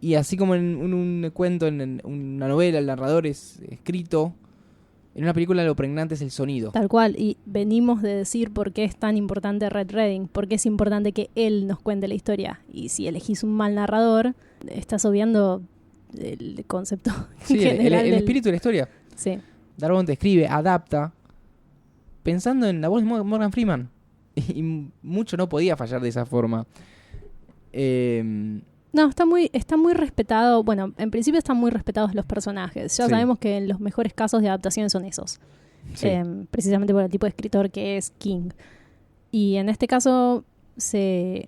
Y así como en un cuento, en una novela, el narrador es escrito, en una película lo pregnante es el sonido. Tal cual, y venimos de decir por qué es tan importante Red Redding, por qué es importante que él nos cuente la historia. Y si elegís un mal narrador, estás obviando el concepto general. El espíritu de la historia. Sí. Darabont escribe, adapta, pensando en la voz de Morgan Freeman. Y mucho no podía fallar de esa forma. No, está muy respetado. Bueno, en principio están muy respetados los personajes. Ya sabemos que en los mejores casos de adaptación son esos. Sí. Precisamente por el tipo de escritor que es King. Y en este caso se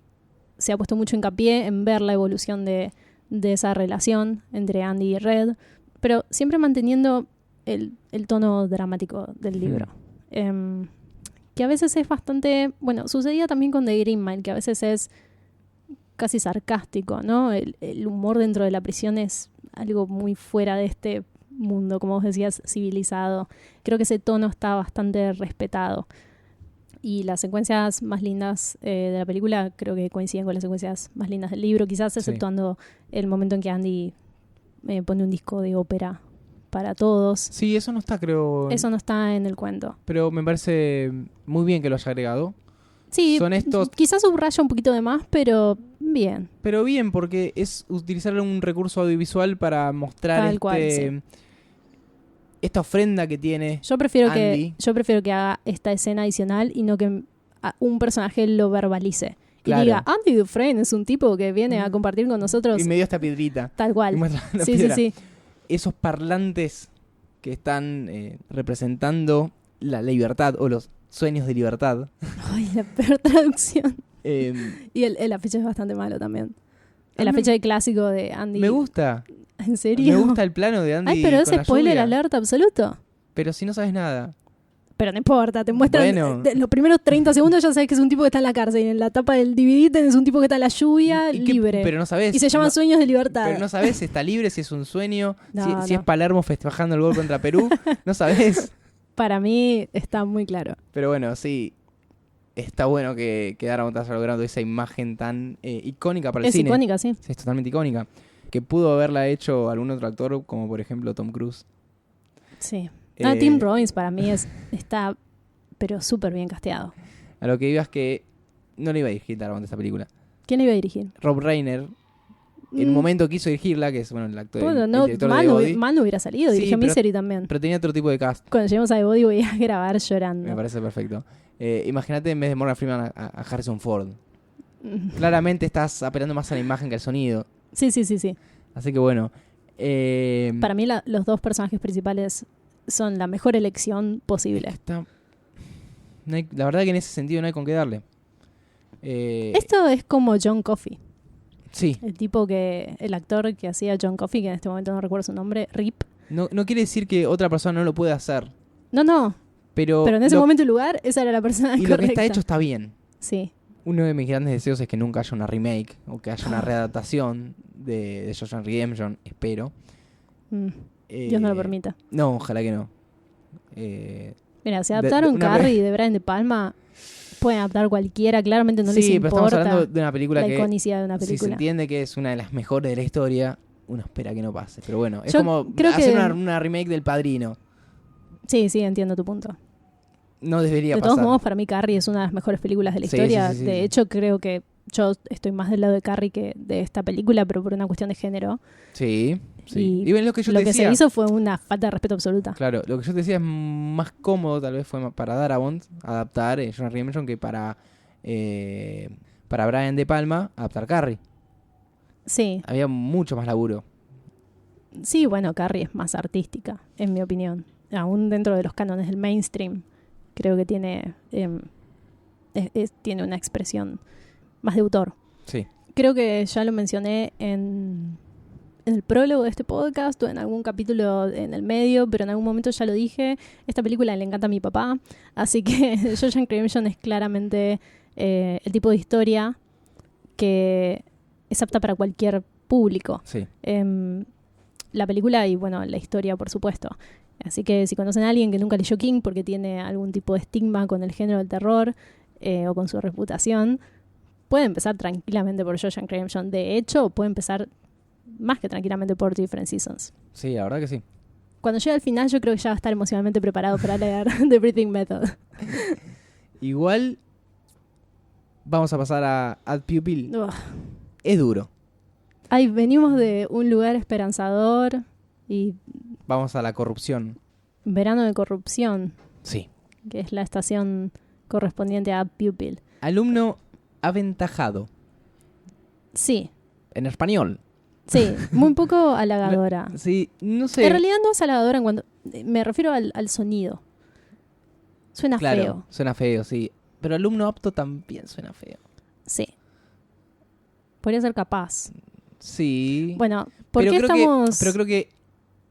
ha puesto mucho hincapié en ver la evolución de esa relación entre Andy y Red, pero siempre manteniendo el tono dramático del libro. Que a veces es bastante... Bueno, sucedía también con The Green Mile, que a veces es casi sarcástico, ¿no? El humor dentro de la prisión es algo muy fuera de este mundo, como vos decías, civilizado. Creo que ese tono está bastante respetado. Y las secuencias más lindas de la película creo que coinciden con las secuencias más lindas del libro, quizás exceptuando el momento en que Andy pone un disco de ópera para todos. Sí, eso no está, creo. Eso no está en el cuento. Pero me parece muy bien que lo haya agregado. Sí, son estos... quizás subraya un poquito de más, pero bien. Pero bien, porque es utilizar un recurso audiovisual para mostrar esta ofrenda que tiene yo prefiero Andy. que haga esta escena adicional y no que un personaje lo verbalice. Claro. Y diga, Andy Dufresne es un tipo que viene a compartir con nosotros. Y me dio esta piedrita. Tal cual. Sí. Esos parlantes que están representando la libertad o los sueños de libertad. Ay, la peor traducción. Y el afiche es bastante malo también. El afiche clásico de Andy. Me gusta. ¿En serio? Me gusta el plano de Andy. Ay, pero es con spoiler alert absoluto. Pero si no sabes nada. Pero no importa, te muestran los primeros 30 segundos ya sabes que es un tipo que está en la cárcel. Y en la tapa del DVD tenés un tipo que está en la lluvia libre. Pero no sabes. Y se llaman Sueños de Libertad. Pero no sabes si está libre, si es un sueño, no. Si es Palermo festejando el gol contra Perú. No sabes. Para mí está muy claro. Pero bueno, sí. Está bueno que Darabont haya logrado esa imagen tan icónica para el cine. Es icónica, sí. Es totalmente icónica. Que pudo haberla hecho algún otro actor, como por ejemplo Tom Cruise. Sí. Tim Robbins para mí está, pero súper bien casteado. A lo que iba es que no le iba a dirigir Darabont esta película. ¿Quién le iba a dirigir? Rob Reiner en un momento quiso dirigirla, que es bueno, el actor, Bueno, el no, director de mal, The Body. mal no hubiera salido, Sí, dirigió pero- Misery también. Pero tenía otro tipo de cast. Cuando lleguemos a The Body voy a grabar llorando. Me parece perfecto. Imagínate en vez de Morgan Freeman a Harrison Ford. Mm. Claramente estás apelando más a la imagen que al sonido. Sí. Así que bueno. Para mí los dos personajes principales son la mejor elección posible. La verdad que en ese sentido no hay con qué darle. Esto es como John Coffey, Sí. el actor que hacía John Coffey, que en este momento no recuerdo su nombre, Rip. No quiere decir que otra persona no lo pueda hacer. No, Pero pero en ese momento y lugar esa era la persona y correcta. lo que está hecho está bien. Sí, Uno de mis grandes deseos es que nunca haya una remake o que haya una readaptación de Shawshank Redemption, espero. Mm, Dios no lo Eh, permita. No, ojalá que no. Mira, si adaptaron una Carrie de Brian De Palma, pueden adaptar cualquiera, claramente no les sí, pero estamos importa hablando de una película la que iconicidad de una si se película. entiende que es una de las mejores de la historia, uno espera que no pase. Pero bueno, es Yo como creo hacer que- una remake del Padrino. Sí, entiendo tu punto. No debería De pasar. todos modos, para mí Carrie es una de las mejores películas de la Sí, historia. sí, sí, sí, De sí. hecho, creo que yo estoy más del lado de Carrie que de esta película, pero por una cuestión de género. Sí. Y ven lo que yo lo te que decía. se hizo fue una falta de respeto absoluta. Claro, lo que yo te decía es más cómodo, tal vez fue para Darabont adaptar Shawshank Redemption que para Brian De Palma adaptar Carrie. Sí, Había mucho más laburo. sí, bueno, Carrie es más artística, en mi opinión. Aún dentro de los cánones del mainstream, creo que tiene, tiene una expresión más de autor. Sí. Creo que ya lo mencioné en el prólogo de este podcast o en algún capítulo en el medio, pero en algún momento ya lo dije. Esta película le encanta a mi papá, así que Shawshank Redemption es claramente el tipo de historia que es apta para cualquier público. Sí. La película y, bueno, la historia, por supuesto. Así que si conocen a alguien que nunca leyó King porque tiene algún tipo de estigma con el género del terror o con su reputación, puede empezar tranquilamente por Shawshank Redemption. De hecho, puede empezar más que tranquilamente por Different Seasons. Sí, la verdad que sí. Cuando llegue al final, yo creo que ya va a estar emocionalmente preparado para leer The Breathing Method. Igual vamos a pasar a Ad Pupil. Ugh. Es duro. Ay, venimos de un lugar esperanzador y Vamos a la corrupción. verano de corrupción, Sí. que es la estación correspondiente a Pupil. Alumno aventajado. Sí, En español. sí, muy poco halagadora. Sí, no sé. En realidad no es halagadora en cuanto... Me refiero al sonido. Suena claro, feo. suena feo, sí. Pero alumno apto también suena feo. Sí. Podría ser capaz. Sí. Bueno, ¿por qué creo estamos...? pero creo que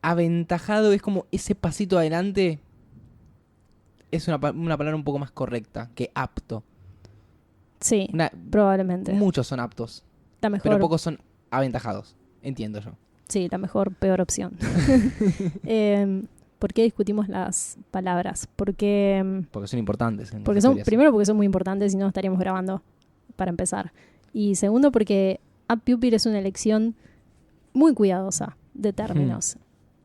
aventajado es como ese pasito adelante. Es una palabra un poco más correcta que apto. Sí, probablemente. Muchos son aptos, La mejor, pero pocos son aventajados. Entiendo yo. sí, la mejor, peor opción. ¿Por qué discutimos las palabras? Porque Son importantes. En porque las son, historias. primero porque son muy importantes y no estaríamos grabando para empezar. Y segundo porque Ad Pupil es una elección muy cuidadosa de términos.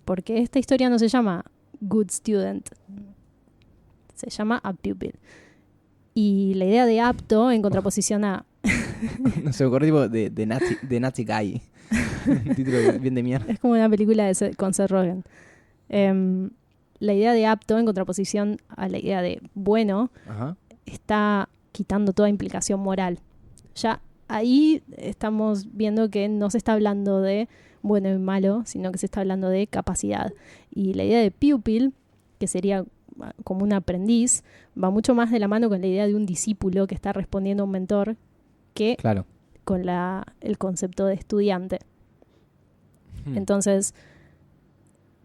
Porque esta historia no se llama Good Student, se llama Ad Pupil. Y la idea de apto en contraposición a... No se me ocurre tipo de Nazi Guy. Un título bien de mierda. Es como una película con Seth Rogen. La idea de apto en contraposición a la idea de bueno Ajá. está quitando toda implicación moral. Ya ahí estamos viendo que no se está hablando de bueno y malo, sino que se está hablando de capacidad. Y la idea de pupil, que sería como un aprendiz, va mucho más de la mano con la idea de un discípulo que está respondiendo a un mentor que Claro. con el concepto de estudiante. Entonces,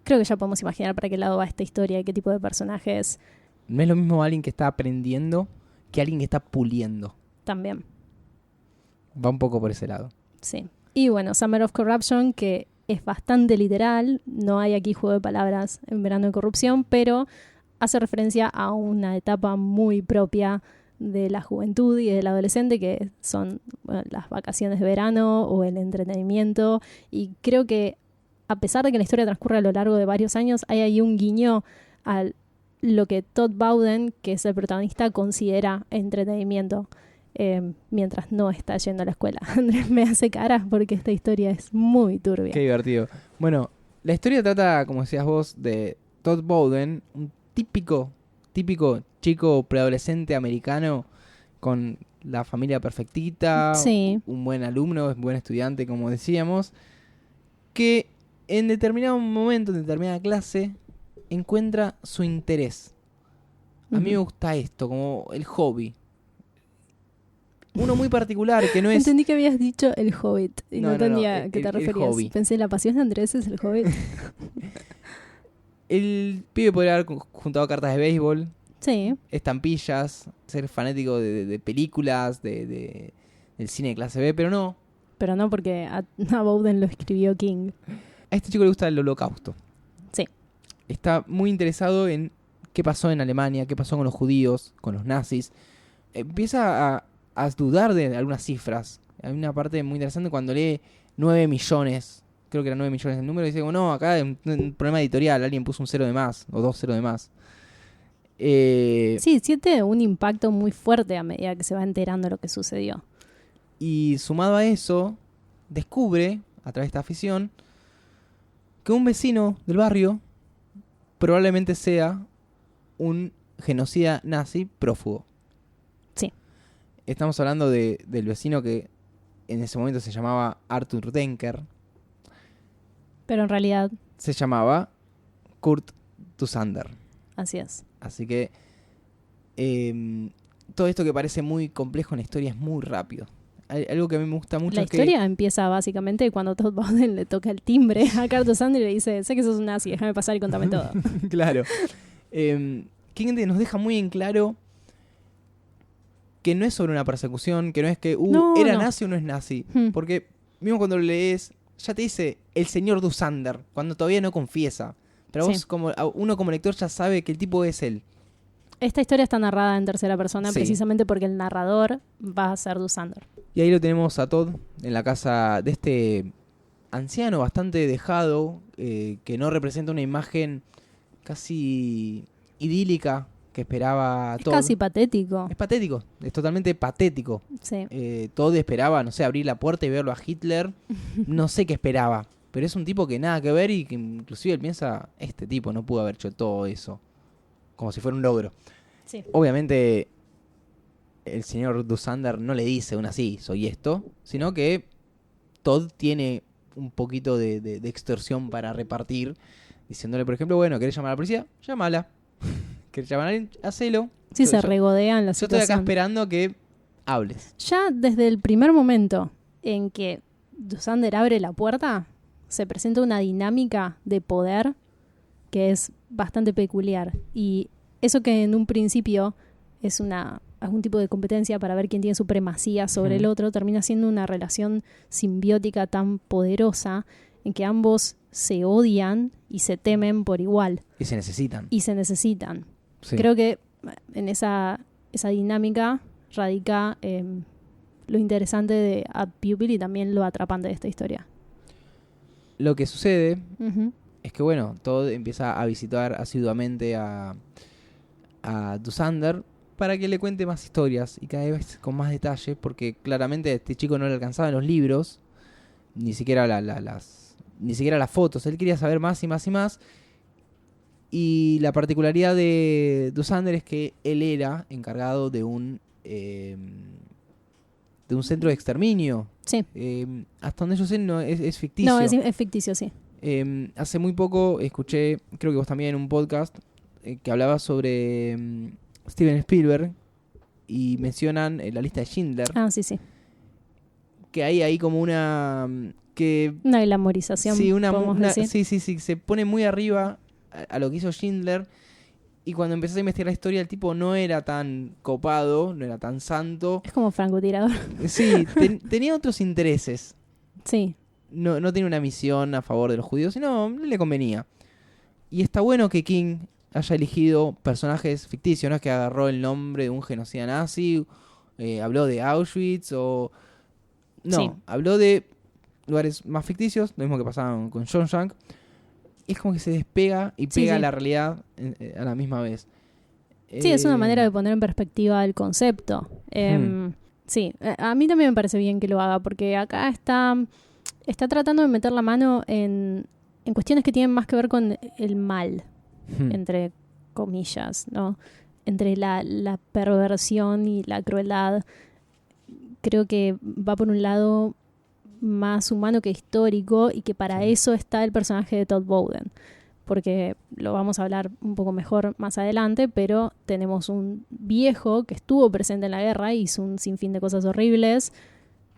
creo que ya podemos imaginar para qué lado va esta historia y qué tipo de personajes No es lo mismo alguien que está aprendiendo que alguien que está puliendo. también. Va un poco por ese lado. Sí. Y bueno, Summer of Corruption, que es bastante literal, no hay aquí juego de palabras en verano de corrupción, pero hace referencia a una etapa muy propia de la juventud y del adolescente, que son las vacaciones de verano o el entretenimiento. Y creo que a pesar de que la historia transcurre a lo largo de varios años, hay ahí un guiño a lo que Todd Bowden, que es el protagonista, considera entretenimiento. mientras no está yendo a la escuela. Andrés me hace caras porque esta historia es muy turbia. Qué divertido. Bueno, la historia trata, como decías vos, de Todd Bowden, un típico chico preadolescente americano con la familia perfectita, Sí. un buen alumno, un buen estudiante, como decíamos, que en determinado momento, en determinada clase, encuentra su interés. A mí me gusta esto, como el hobby. Uno muy particular, que no es... Entendí que habías dicho el Hobbit y no, No, entendía a qué te el referías. hobby. Pensé, la pasión de Andrés es el Hobbit. El pibe podría haber juntado cartas de béisbol, Sí, estampillas, ser fanático de películas, del cine de clase B, pero no. pero no porque a Bowden lo escribió King. A este chico le gusta el holocausto. Sí. Está muy interesado en qué pasó en Alemania, qué pasó con los judíos, con los nazis. Empieza a dudar de algunas cifras. Hay una parte muy interesante cuando lee 9 millones. Creo que eran 9 millones el número. Y dice, no, acá hay un problema editorial. Alguien puso un 0 de más o 2 0 de más. Sí, siente un impacto muy fuerte a medida que se va enterando de lo que sucedió. Y sumado a eso, descubre, a través de esta afición, que un vecino del barrio probablemente sea un genocida nazi prófugo. Sí. Estamos hablando del vecino que en ese momento se llamaba Arthur Denker. Pero en realidad, Se llamaba Kurt Thusander. así es. Así que todo esto que parece muy complejo en la historia es muy rápido. Algo que a mí me gusta mucho La es que... historia empieza básicamente cuando Todd Bowden le toca el timbre a Kurt Thusander y le dice, sé que sos un nazi, déjame pasar y contame todo. Claro. King nos deja muy en claro que no es sobre una persecución, que no es que No, era no. nazi o no es nazi. Hmm. Porque mismo cuando lo lees, ya te dice el señor Thusander, cuando todavía no confiesa. Pero Sí. vos, uno como lector ya sabe que el tipo es él. Esta historia está narrada en tercera persona Sí. precisamente porque el narrador va a ser Thusander. Y ahí lo tenemos a Todd en la casa de este anciano bastante dejado, que no representa una imagen casi idílica que esperaba Es Todd. casi patético. Es patético, es totalmente patético. Sí. Todd esperaba, no sé, abrir la puerta y verlo a Hitler. No sé qué esperaba, pero es un tipo que nada que ver y que inclusive él piensa, este tipo no pudo haber hecho todo eso. Como si fuera un logro. Sí. Obviamente el señor Thusander no le dice aún así, soy esto, sino que Todd tiene un poquito de extorsión para repartir, diciéndole, por ejemplo, bueno, ¿querés llamar a la policía? Llámala. ¿Querés llamar a alguien? Hacelo. Sí, Yo- se yo- regodean la Yo estoy acá situación. esperando que hables. Ya desde el primer momento en que Thusander abre la puerta, se presenta una dinámica de poder que es bastante peculiar. Y eso que en un principio es algún tipo de competencia para ver quién tiene supremacía sobre el Ujú. otro, termina siendo una relación simbiótica tan poderosa en que ambos se odian y se temen por igual Y se necesitan. y se necesitan. Sí. Creo que en esa dinámica radica lo interesante de A Pupil y también lo atrapante de esta historia. Lo que sucede Ujú. es que, bueno, Todd empieza a visitar asiduamente a Thusander para que le cuente más historias y cada vez con más detalle, porque claramente a este chico no le alcanzaban los libros, ni siquiera ni siquiera las fotos. Él quería saber más y más y más. Y la particularidad de Thusander es que él era encargado de un centro de exterminio. Sí. Hasta donde yo sé no es ficticio. No, es ficticio, sí. Hace muy poco escuché, creo que vos también, un podcast que hablaba sobre Steven Spielberg y mencionan la lista de Schindler, Ah, sí, sí. que hay ahí como una... que Una glamorización, sí, podemos decir. sí, se pone muy arriba a lo que hizo Schindler. Y cuando empecé a investigar la historia, el tipo no era tan copado, no era tan santo. Es como francotirador. Sí, tenía otros intereses. Sí. No tiene una misión a favor de los judíos, sino no le convenía. Y está bueno que King haya elegido personajes ficticios, no es que agarró el nombre de un genocida nazi, habló de Auschwitz o... No, Sí. habló de lugares más ficticios, lo mismo que pasaba con John Shank. Y es como que se despega y Sí, pega sí. la realidad a la misma vez. Sí, es una manera de poner en perspectiva el concepto. Sí, a mí también me parece bien que lo haga, porque acá está tratando de meter la mano en cuestiones que tienen más que ver con el mal, entre comillas, ¿no? Entre la perversión y la crueldad. Creo que va por un lado más humano que histórico, y que para eso está el personaje de Todd Bowden, porque lo vamos a hablar un poco mejor más adelante, pero tenemos un viejo que estuvo presente en la guerra, hizo un sinfín de cosas horribles,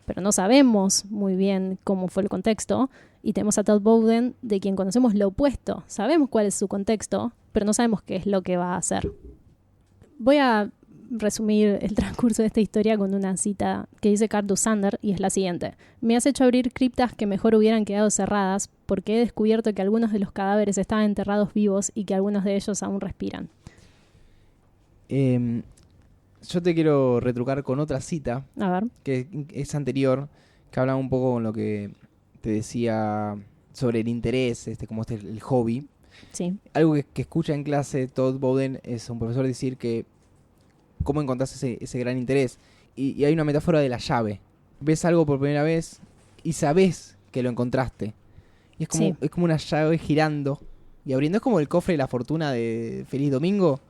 pero no sabemos muy bien cómo fue el contexto, y tenemos a Todd Bowden, de quien conocemos lo opuesto. Sabemos cuál es su contexto, pero no sabemos qué es lo que va a hacer. Voy a resumir el transcurso de esta historia con una cita que dice Carl Dussander, y es la siguiente: me has hecho abrir criptas que mejor hubieran quedado cerradas, porque he descubierto que algunos de los cadáveres estaban enterrados vivos y que algunos de ellos aún respiran. Yo te quiero retrucar con otra cita, A ver. que es anterior, que habla un poco con lo que te decía sobre el interés, como el hobby. Sí. Algo que escucha en clase Todd Bowden es un profesor decir que cómo encontrás ese gran interés. Y hay una metáfora de la llave. Ves algo por primera vez y sabés que lo encontraste. Y es como una llave girando y abriendo. Es como el cofre de la fortuna de Feliz Domingo.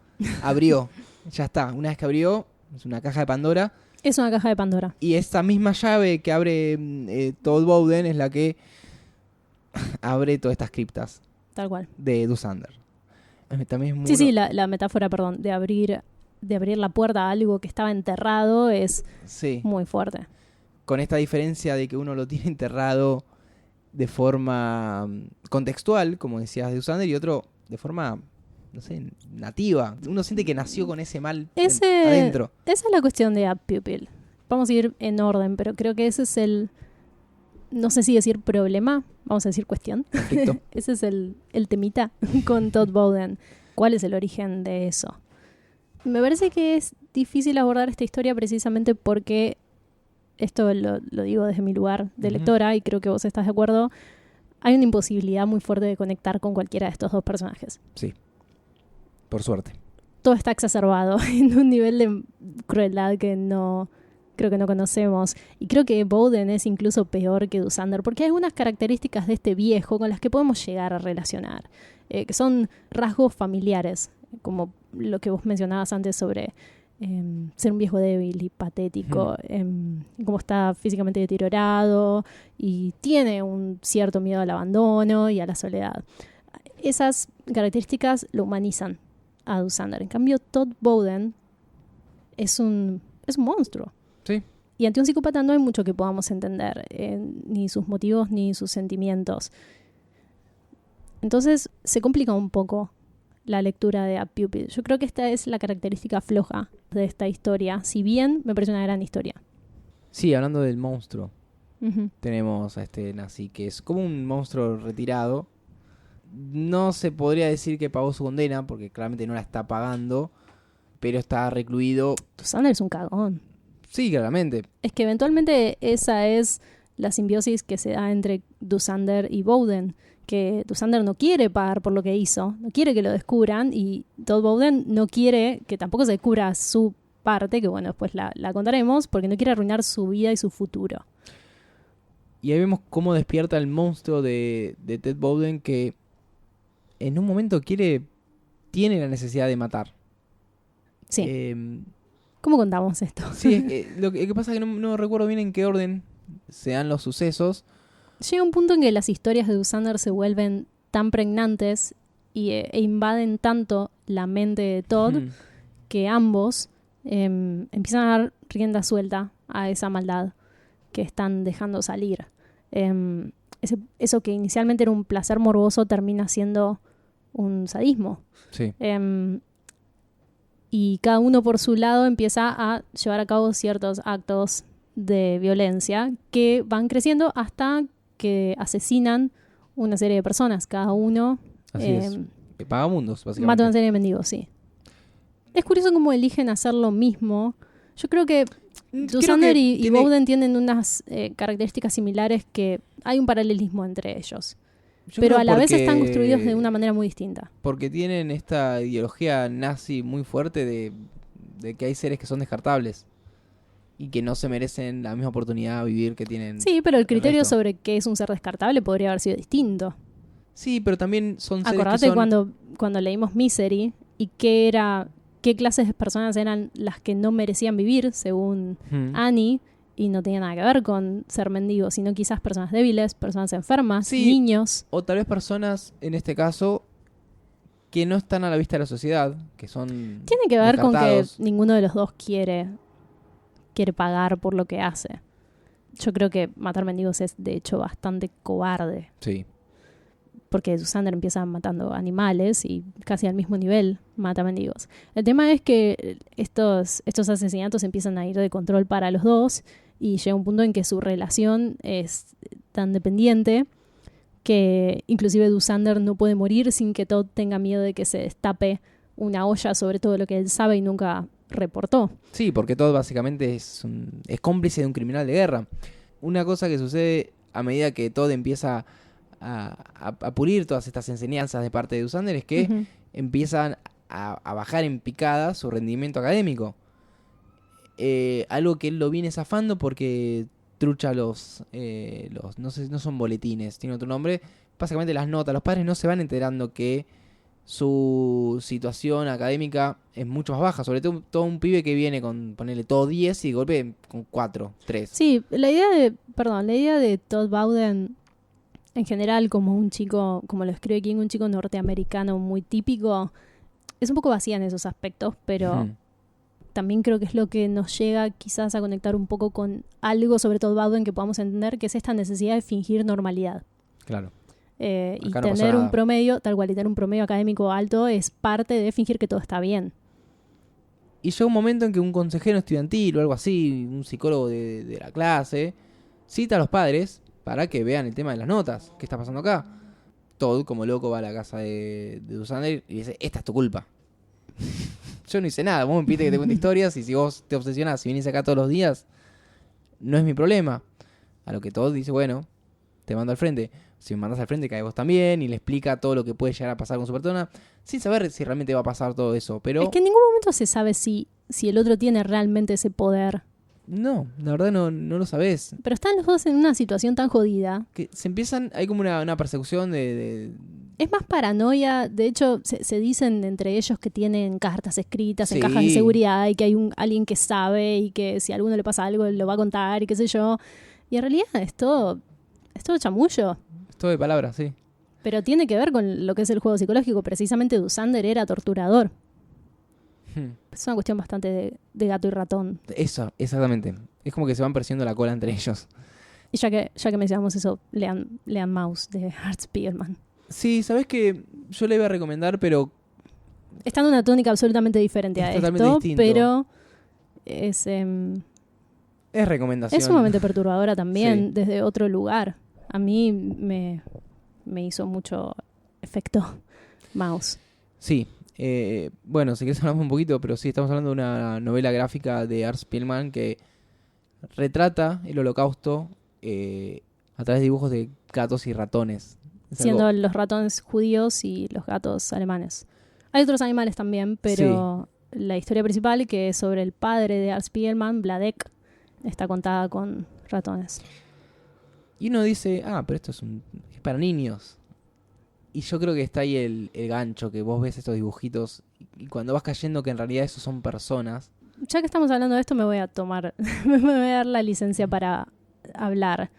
Abrió. Ya está. Una vez que abrió, es una caja de Pandora. Es una caja de Pandora. Y esta misma llave que abre Todd Bowden es la que abre todas estas criptas. Tal cual. De Dussander. También es muy Sí, la metáfora, perdón, de abrir la puerta a algo que estaba enterrado es muy fuerte. Con esta diferencia de que uno lo tiene enterrado de forma contextual, como decías de Dussander, y otro de forma, no sé, nativa. Uno siente que nació con ese mal adentro. Esa es la cuestión de Apt Pupil. Vamos a ir en orden, pero creo que ese es el... No sé si decir problema, vamos a decir cuestión. Ese es el temita con Todd Bowden. ¿Cuál es el origen de eso? Me parece que es difícil abordar esta historia precisamente porque, esto lo digo desde mi lugar de lectora, y creo que vos estás de acuerdo, hay una imposibilidad muy fuerte de conectar con cualquiera de estos dos personajes. Sí, por suerte. Todo está exacerbado en un nivel de crueldad que creo que no conocemos. Y creo que Bowden es incluso peor que Dussander, porque hay algunas características de este viejo con las que podemos llegar a relacionar, que son rasgos familiares, como lo que vos mencionabas antes sobre ser un viejo débil y patético, cómo está físicamente deteriorado y tiene un cierto miedo al abandono y a la soledad. Esas características lo humanizan a Dussander. En cambio, Todd Bowden es un monstruo. Sí. Y ante un psicópata no hay mucho que podamos entender, ni sus motivos ni sus sentimientos. Entonces se complica un poco la lectura de Apt Pupil. Yo creo que esta es la característica floja de esta historia, si bien me parece una gran historia. Sí, hablando del monstruo, tenemos a este nazi que es como un monstruo retirado. No se podría decir que pagó su condena, porque claramente no la está pagando, pero está recluido. Dussander es un cagón. Sí, claramente. Es que eventualmente esa es la simbiosis que se da entre Dussander y Bowden, que Dussander no quiere pagar por lo que hizo, no quiere que lo descubran, y Todd Bowden no quiere que tampoco se descubra su parte, que bueno, después la contaremos, porque no quiere arruinar su vida y su futuro. Y ahí vemos cómo despierta el monstruo de Ted Bowden, que en un momento tiene la necesidad de matar. Sí. ¿Cómo contamos esto? Sí, lo que pasa es que no recuerdo bien en qué orden se dan los sucesos. Llega un punto en que las historias de Dussander se vuelven tan pregnantes e invaden tanto la mente de Todd que ambos empiezan a dar rienda suelta a esa maldad que están dejando salir. Eso que inicialmente era un placer morboso termina siendo un sadismo. Sí. Y cada uno por su lado empieza a llevar a cabo ciertos actos de violencia que van creciendo hasta que asesinan una serie de personas. Cada uno Pagamundos, básicamente. mata una serie de mendigos, sí. Es curioso cómo eligen hacer lo mismo. Yo creo que Dussander y Bowden tienen unas características similares, que hay un paralelismo entre ellos. Pero a la vez están construidos de una manera muy distinta. Porque tienen esta ideología nazi muy fuerte de que hay seres que son descartables. y que no se merecen la misma oportunidad a vivir que tienen. Sí, pero el criterio resto. sobre qué es un ser descartable podría haber sido distinto. Sí, pero también son seres Acordate que son... cuando leímos Misery y qué clases de personas eran las que no merecían vivir, según Annie, y no tenía nada que ver con ser mendigo, sino quizás personas débiles, personas enfermas, Sí. niños. O tal vez personas, en este caso, que no están a la vista de la sociedad, que son Tiene que ver con que descartados. ninguno de los dos quiere pagar por lo que hace. Yo creo que matar mendigos es, de hecho, bastante cobarde. Sí. Porque Dusander empieza matando animales y casi al mismo nivel mata mendigos. El tema es que estos asesinatos empiezan a ir de control para los dos y llega un punto en que su relación es tan dependiente que inclusive Dusander no puede morir sin que Todd tenga miedo de que se destape una olla sobre todo lo que él sabe y nunca reportó. Sí, porque Todd básicamente es cómplice de un criminal de guerra. Una cosa que sucede a medida que Todd empieza a pulir todas estas enseñanzas de parte de Dusander es que Ujú. empiezan a bajar en picada su rendimiento académico. Algo que él lo viene zafando porque trucha los no sé, no son boletines, tiene otro nombre. Básicamente las notas. Los padres no se van enterando que su situación académica es mucho más baja. Sobre todo un pibe que viene con, ponerle todo 10 y de golpe con 4, 3. Sí, la idea de Todd Bowden en general como un chico, como lo escribe King, un chico norteamericano muy típico, es un poco vacía en esos aspectos, pero también creo que es lo que nos llega quizás a conectar un poco con algo sobre Todd Bowden que podamos entender, que es esta necesidad de fingir normalidad. Claro. Y Acá no pasa tener un nada. promedio, tal cual, y tener un promedio académico alto es parte de fingir que todo está bien. Y llega un momento en que un consejero estudiantil o algo así, un psicólogo de la clase, cita a los padres para que vean el tema de las notas. ¿Qué está pasando acá? Todd, como loco, va a la casa de Dusander y dice, esta es tu culpa. Yo no hice nada, vos me pidiste que te cuente historias y si vos te obsesionás, si vinís acá todos los días, no es mi problema. A lo que Todd dice, bueno, te mando al frente. Si me mandas al frente, cae vos también y le explica todo lo que puede llegar a pasar con su persona, sin saber si realmente va a pasar todo eso. Pero Es que en ningún momento se sabe si el otro tiene realmente ese poder. no, la verdad no lo sabés. Pero están los dos en una situación tan jodida. Que se empiezan, hay como una persecución Es más paranoia. De hecho, se dicen entre ellos que tienen cartas escritas en Sí. cajas de seguridad y que hay alguien que sabe y que si a alguno le pasa algo lo va a contar y qué sé yo. Y en realidad es todo chamullo. es todo de palabras, sí. Pero tiene que ver con lo que es el juego psicológico. Precisamente Dusander era torturador. Es una cuestión bastante de gato y ratón. Eso, exactamente. Es como que se van persiguiendo la cola entre ellos. Y ya que mencionamos eso, lean Mouse de Art Spiegelman. Sí, sabés que yo le iba a recomendar, pero Está en una tónica absolutamente diferente Es a totalmente esto, distinto. pero es recomendación. es sumamente perturbadora también Sí. desde otro lugar. A mí me hizo mucho efecto Mouse. Sí. Bueno, si querés hablamos un poquito, pero sí, estamos hablando de una novela gráfica de Art Spiegelman que retrata el holocausto a través de dibujos de gatos y ratones. Es Siendo algo- los ratones judíos y los gatos alemanes. Hay otros animales también, pero la historia principal, que es sobre el padre de Art Spiegelman, Vladek, está contada con ratones. Y uno dice, pero esto es para niños. Y yo creo que está ahí el gancho, que vos ves estos dibujitos y cuando vas cayendo que en realidad esos son personas. Ya que estamos hablando de esto, me voy a me voy a dar la licencia para hablar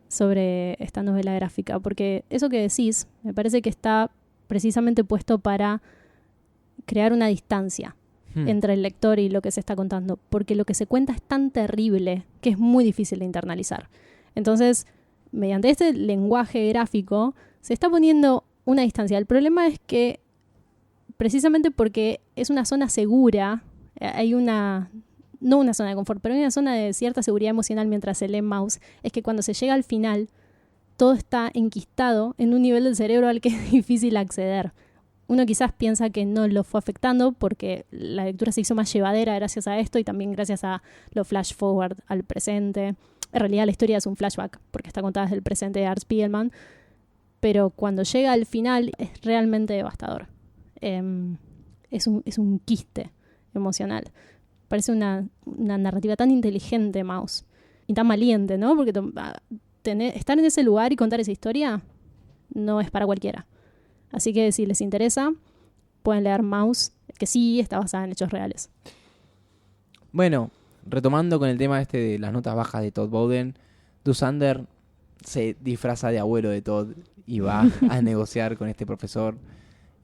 sobre esta novela gráfica, porque eso que decís me parece que está precisamente puesto para crear una distancia entre el lector y lo que se está contando, porque lo que se cuenta es tan terrible que es muy difícil de internalizar. Entonces, mediante este lenguaje gráfico, se está poniendo una distancia. El problema es que, precisamente porque es una zona segura, hay no una zona de confort, pero hay una zona de cierta seguridad emocional mientras se lee Mouse, es que cuando se llega al final, todo está enquistado en un nivel del cerebro al que es difícil acceder. Uno quizás piensa que no lo fue afectando porque la lectura se hizo más llevadera gracias a esto y también gracias a lo flash forward al presente. En realidad la historia es un flashback porque está contada desde el presente de Art Spiegelman, pero cuando llega al final es realmente devastador. Es un quiste emocional. parece una narrativa tan inteligente, Mouse. Y tan valiente, ¿no? Porque estar en ese lugar y contar esa historia no es para cualquiera. Así que si les interesa, pueden leer Mouse, que sí está basada en hechos reales. Bueno, retomando con el tema de las notas bajas de Todd Bowden, Dussander se disfraza de abuelo de Todd y va a negociar con este profesor,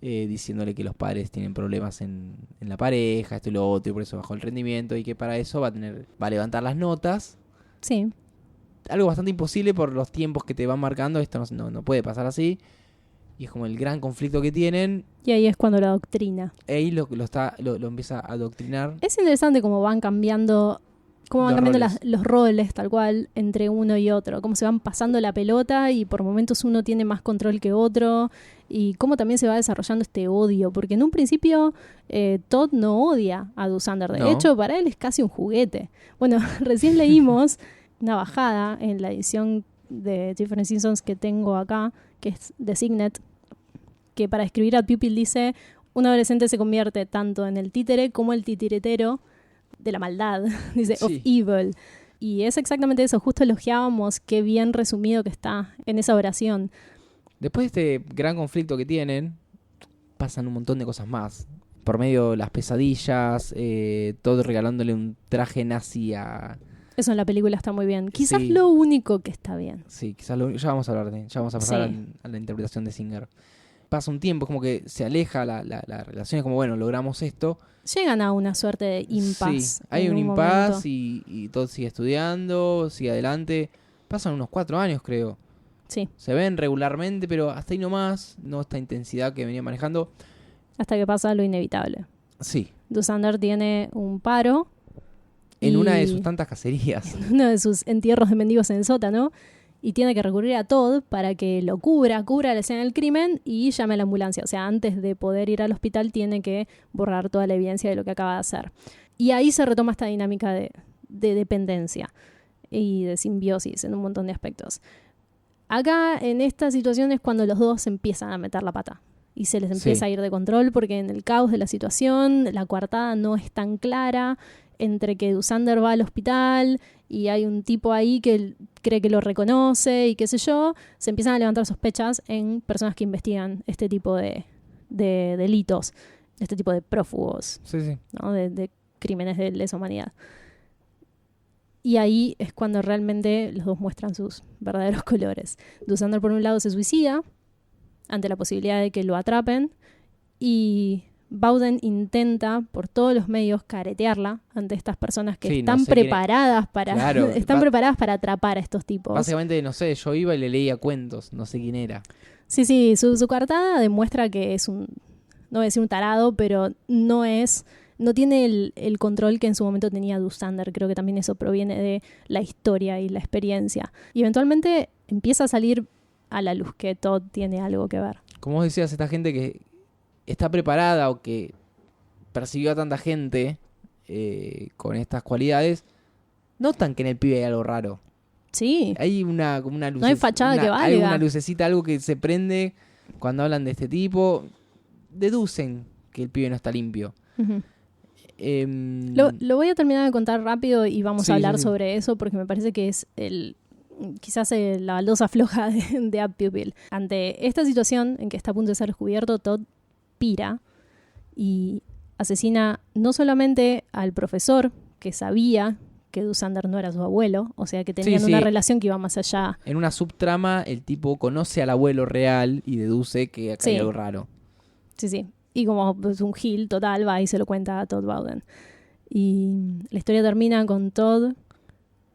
diciéndole que los padres tienen problemas en la pareja, esto y lo otro, y por eso bajó el rendimiento, y que para eso va a levantar las notas. Sí. Algo bastante imposible por los tiempos que te van marcando. Esto no puede pasar así. Y es como el gran conflicto que tienen. Y ahí es cuando la doctrina. Ahí lo empieza a adoctrinar. Es interesante cómo van cambiando los roles, tal cual, entre uno y otro. Cómo se van pasando la pelota y por momentos uno tiene más control que otro. Y cómo también se va desarrollando este odio. Porque en un principio Todd no odia a Dussander. De hecho, para él es casi un juguete. Bueno, recién leímos una bajada en la edición de Different Seasons que tengo acá, que es de Signet, que para escribir a Pupil dice: un adolescente se convierte tanto en el títere como el titiretero de la maldad, dice, sí, of evil. Y es exactamente eso, justo elogiábamos qué bien resumido que está en esa oración. Después de este gran conflicto que tienen, pasan un montón de cosas más. Por medio de las pesadillas, todo regalándole un traje nazi a... Eso en la película está muy bien. Quizás sí, lo único que está bien. Sí, quizás ya vamos a hablar ya vamos a pasar a la interpretación de Singer. Pasa un tiempo, es como que se aleja la relación, es como, bueno, logramos esto. Llegan a una suerte de impasse. Sí, hay un impasse y todo sigue estudiando, sigue adelante. Pasan unos 4 años, creo. Sí. Se ven regularmente, pero hasta ahí nomás, no esta intensidad que venía manejando. Hasta que pasa lo inevitable. Sí. Dussander tiene un paro. En una de sus tantas cacerías. En uno de sus entierros de mendigos en el sótano. Y tiene que recurrir a Todd para que lo cubra la escena del crimen y llame a la ambulancia. O sea, antes de poder ir al hospital tiene que borrar toda la evidencia de lo que acaba de hacer. Y ahí se retoma esta dinámica de dependencia y de simbiosis en un montón de aspectos. Acá, en esta situación, es cuando los dos empiezan a meter la pata. Y se les empieza a ir de control porque en el caos de la situación la coartada no es tan clara entre que Dussander va al hospital y hay un tipo ahí que cree que lo reconoce y qué sé yo, se empiezan a levantar sospechas en personas que investigan este tipo de delitos, este tipo de prófugos, ¿no? de crímenes de lesa humanidad. Y ahí es cuando realmente los dos muestran sus verdaderos colores. Dussander, por un lado, se suicida ante la posibilidad de que lo atrapen y Bowden intenta por todos los medios caretearla ante estas personas que están preparadas preparadas para atrapar a estos tipos. Básicamente, no sé, yo iba y le leía cuentos, no sé quién era. Sí, su coartada demuestra que es no voy a decir un tarado, pero no tiene el control que en su momento tenía Dussander. Creo que también eso proviene de la historia y la experiencia. Y eventualmente empieza a salir a la luz que Todd tiene algo que ver. Como vos decías, esta gente que está preparada o que persiguió a tanta gente con estas cualidades, notan que en el pibe hay algo raro. Sí. Hay una luz. No hay fachada que valga. Hay una lucecita, algo que se prende cuando hablan de este tipo. Deducen que el pibe no está limpio. Uh-huh. Lo voy a terminar de contar rápido y vamos a hablar sobre eso porque me parece que es quizás la baldosa floja de A Pupil. Ante esta situación en que está a punto de ser descubierto, Todd pira y asesina no solamente al profesor, que sabía que Dussander no era su abuelo, o sea que tenían una relación que iba más allá. En una subtrama el tipo conoce al abuelo real y deduce que acá hay algo raro. Sí. Y como pues, un gil total va y se lo cuenta a Todd Bowden. Y la historia termina con Todd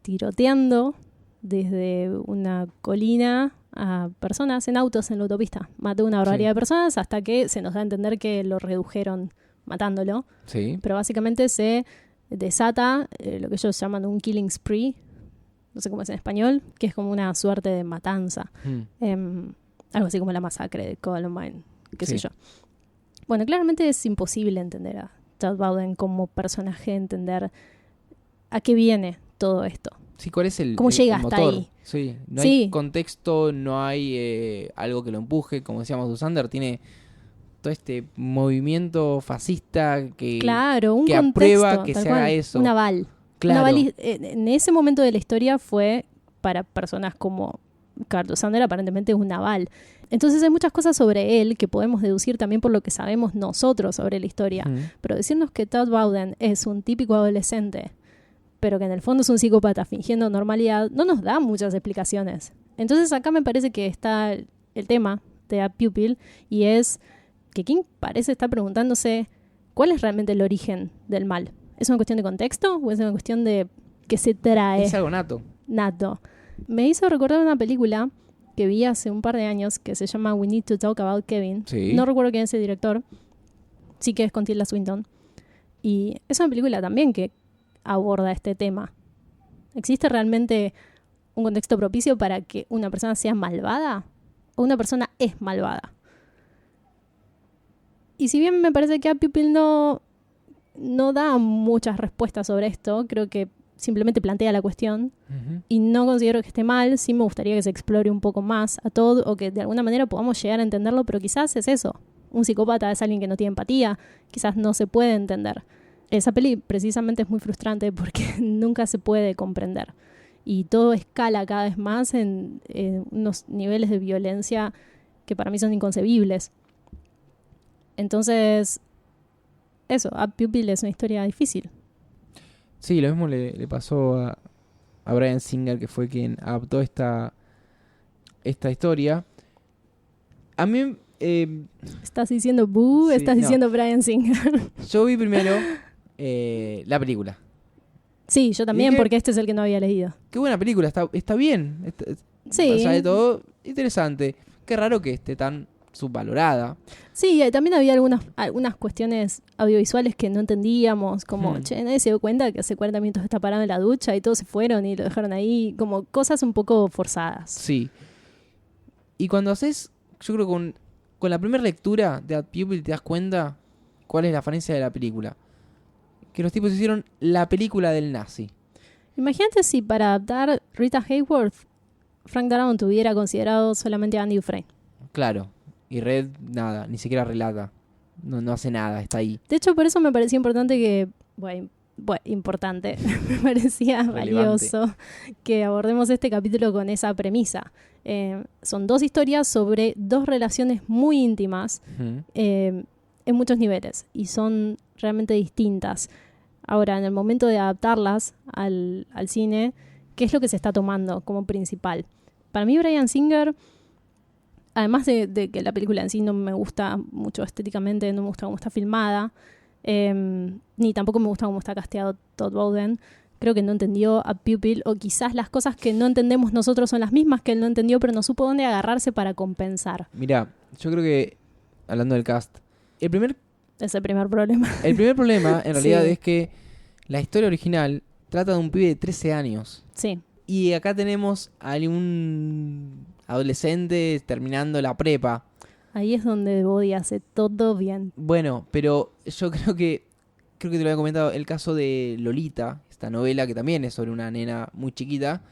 tiroteando desde una colina a personas en autos en la autopista. Mató una barbaridad de personas hasta que se nos da a entender que lo redujeron matándolo. Sí. Pero básicamente se desata lo que ellos llaman un killing spree, no sé cómo es en español, que es como una suerte de matanza. Algo así como la masacre de Columbine, qué sé yo. Bueno, claramente es imposible entender a Todd Bowden como personaje, entender a qué viene todo esto. Sí, ¿cuál es ¿Cómo llega hasta motor? ahí? Sí, no hay contexto, no hay algo que lo empuje. Como decíamos, Dussander tiene todo este movimiento fascista que, Claro, un que contexto, aprueba que tal se haga cual, eso. un aval. Claro. Un aval, en ese momento de la historia fue para personas como Carlos Sander aparentemente un aval. Entonces hay muchas cosas sobre él que podemos deducir también por lo que sabemos nosotros sobre la historia. Pero decirnos que Todd Bowden es un típico adolescente, pero que en el fondo es un psicópata fingiendo normalidad, no nos da muchas explicaciones. Entonces acá me parece que está el tema de A Pupil, y es que King parece estar preguntándose cuál es realmente el origen del mal. ¿Es una cuestión de contexto o es una cuestión de que se trae? Es algo nato. Nato. Me hizo recordar una película que vi hace un par de años que se llama We Need to Talk About Kevin. Sí. No recuerdo quién es el director. Sí que es con Tilda Swinton. Y es una película también que aborda este tema. ¿Existe realmente un contexto propicio para que una persona sea malvada? ¿O una persona es malvada? Y si bien me parece que A Pupil no da muchas respuestas sobre esto, creo que simplemente plantea la cuestión y no considero que esté mal. Sí me gustaría que se explore un poco más a todo, o que de alguna manera podamos llegar a entenderlo, pero quizás es eso. Un psicópata es alguien que no tiene empatía, quizás no se puede entender. Esa peli precisamente es muy frustrante porque nunca se puede comprender. Y todo escala cada vez más en unos niveles de violencia que para mí son inconcebibles. Entonces, eso, A Pupil es una historia difícil. Sí, lo mismo le pasó a Bryan Singer, que fue quien adaptó esta historia. A mí... ¿Estás diciendo Boo? Sí, ¿Estás no. diciendo Bryan Singer? Yo vi primero la película. Sí, yo también, ¿Y qué? porque este es el que no había leído. Qué buena película, está bien. Sí. Más allá de todo, interesante. Qué raro que esté tan subvalorada. Sí, también había algunas cuestiones audiovisuales que no entendíamos, como, che, nadie se dio cuenta que hace 40 minutos está parado en la ducha y todos se fueron y lo dejaron ahí, como cosas un poco forzadas. Sí. Y cuando haces, yo creo que con la primera lectura de A Pupil te das cuenta cuál es la falencia de la película. Que los tipos hicieron la película del nazi. Imagínate si para adaptar Rita Hayworth, Frank Darabont hubiera considerado solamente a Andy Dufresne. Claro. Y Red, nada, ni siquiera relata. No hace nada, está ahí. De hecho, por eso me parecía importante que... importante. Me parecía Relevante. valioso que abordemos este capítulo con esa premisa. Son dos historias sobre dos relaciones muy íntimas en muchos niveles y son realmente distintas. Ahora, en el momento de adaptarlas al cine, ¿qué es lo que se está tomando como principal? Para mí, Bryan Singer... Además de que la película en sí no me gusta mucho estéticamente, no me gusta cómo está filmada, ni tampoco me gusta cómo está casteado Todd Bowden, creo que no entendió A Pupil, o quizás las cosas que no entendemos nosotros son las mismas que él no entendió, pero no supo dónde agarrarse para compensar. Mirá, yo creo que, hablando del cast, el primer Es el primer problema. problema en realidad Sí. es que la historia original trata de un pibe de 13 años. Sí, Y acá tenemos a un adolescente terminando la prepa. ahí es donde Body hace todo bien. Bueno, pero yo creo que te lo había comentado, el caso de Lolita, esta novela que también es sobre una nena muy chiquita,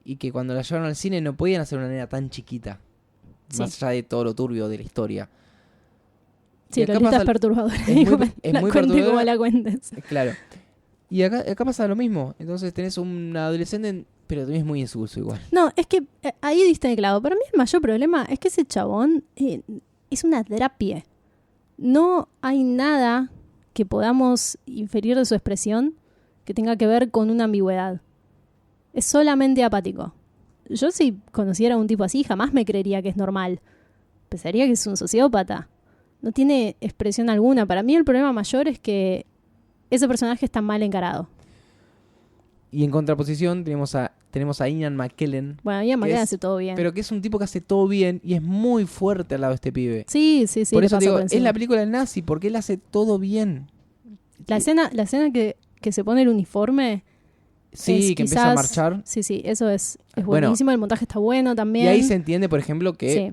y que cuando la llevaron al cine no podían hacer una nena tan chiquita, Sí. más allá de todo lo turbio de la historia. Sí, Y acá Lolita es pasa- perturbadora. es muy- Igual, es la muy cuente perturbadora. como la cuentes. Claro. Y acá pasa lo mismo. Entonces tenés un adolescente, pero también es muy insulso igual. No, es que ahí diste el clavo. Para mí el mayor problema es que ese chabón es una drapie. No hay nada que podamos inferir de su expresión que tenga que ver con una ambigüedad. Es solamente apático. Yo si conociera a un tipo así jamás me creería que es normal. Pensaría que es un sociópata. No tiene expresión alguna. Para mí el problema mayor es que ese personaje está mal encarado. Y en contraposición tenemos a Ian McKellen, Bueno, a mí me es- hace todo bien. pero que es un tipo que hace todo bien y es muy fuerte al lado de este pibe. Sí. Por le eso pasa digo, por es encima. la película del nazi, porque él hace todo bien. La escena que se pone el uniforme. Sí, es que empieza a quizás- marchar. Sí, eso es Bueno, buenísimo. El montaje está bueno también. Y ahí se entiende, por ejemplo, que Sí,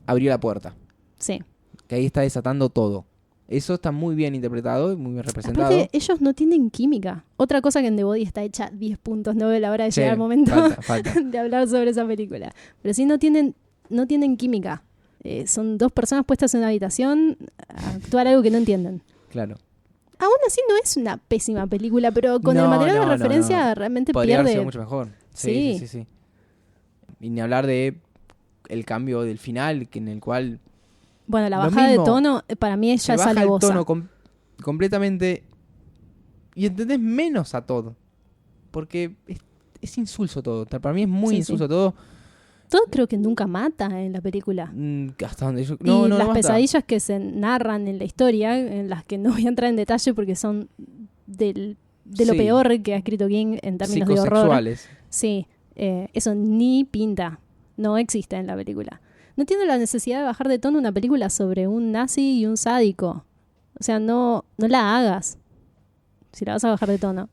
abrió la puerta. sí. Que ahí está desatando todo. Eso está muy bien interpretado y muy bien representado. Aparte, ellos no tienen química. Otra cosa que en The Body está hecha 10 puntos, no a la hora de Sí, llegar al momento falta. de hablar sobre esa película. Pero sí no tienen química. Son dos personas puestas en una habitación a actuar algo que no entienden. Claro. Aún así no es una pésima película, pero con el No, material de no, referencia no. realmente Podría haber pierde. sido mucho mejor. Sí. Sí. Y ni hablar de el cambio del final, que en el cual Bueno, la lo bajada mismo, de tono para mí se ya es baja el alevosa. tono completamente y entendés menos a todo. Porque es insulso todo. Para mí es muy Sí, insulso sí. todo. Todo creo que nunca mata en la película. Hasta donde yo... Y No, las basta. pesadillas que se narran en la historia, en las que no voy a entrar en detalle porque son de lo Sí. peor que ha escrito King en términos de horror. Psicosexuales. Sí, eso ni pinta. No existe en la película. No tiene la necesidad de bajar de tono una película sobre un nazi y un sádico. O sea, no la hagas. Si la vas a bajar de tono.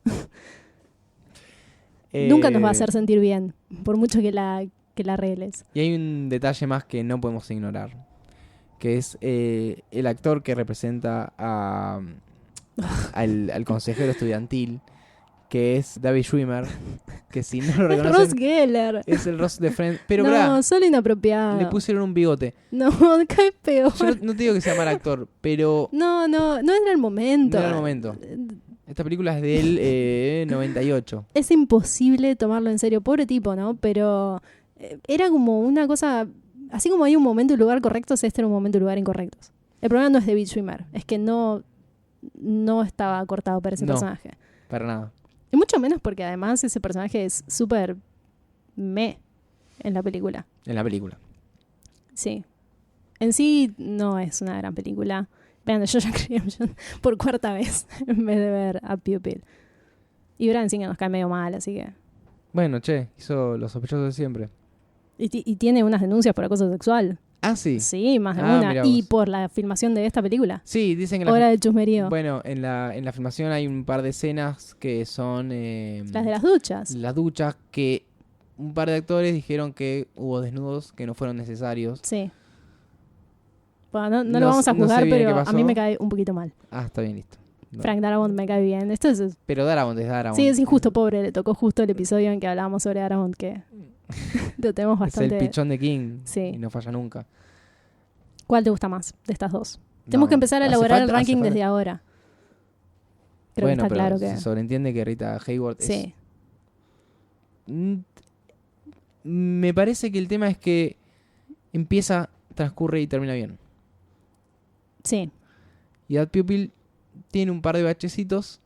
Nunca nos va a hacer sentir bien, por mucho que la arregles. Y hay un detalle más que no podemos ignorar. Que es el actor que representa al consejero estudiantil, que es David Schwimmer, que si no lo Es Ross reconocen Geller. es el Ross de Friends. Pero no, pará, solo inapropiado. le pusieron un bigote. No, cae peor. Yo no te digo que sea mal actor, pero No era el momento. no era el momento. Esta película es del 98. Es imposible tomarlo en serio. Pobre tipo, ¿no? Pero era como una cosa... Así como hay un momento y lugar correctos, este era un momento y lugar incorrectos. El problema no es David Schwimmer. Es que no estaba cortado para ese No. personaje. Para nada. Y mucho menos porque además ese personaje es súper en la película. En la película. Sí. En sí no es una gran película. Vean, yo ya Redemption por cuarta vez en vez de ver a Pupil. Y Bryan Singer nos cae medio mal, así que... Bueno, hizo Los Sospechosos de Siempre. Y tiene unas denuncias por acoso sexual. Ah, sí. Sí, más de Ah, una. mirá Y vos. por la filmación de esta película. Sí, dicen que Hora del chusmerío. bueno, en la filmación hay un par de escenas que son Las de las duchas. las duchas, que un par de actores dijeron que hubo desnudos que no fueron necesarios. Sí. Bueno, no No lo vamos a no sé juzgar, bien qué pero a pasó. mí me cae un poquito mal. Ah, está bien, listo. No. Frank Darabont me cae bien. Esto es... Pero Darabont es Darabont. Sí, es injusto, pobre. Le tocó justo el episodio en que hablábamos sobre Darabont, que lo tenemos Es bastante... el pichón de King. Sí. Y no falla nunca. ¿Cuál te gusta más de estas dos? Tenemos que empezar a hace elaborar falta- el ranking hace falta- desde ahora. Creo bueno, que está pero claro se que... sobreentiende que Rita Hayworth Sí. Me parece que el tema es que empieza, transcurre y termina bien. Sí. Y That Pupil tiene un par de bachecitos,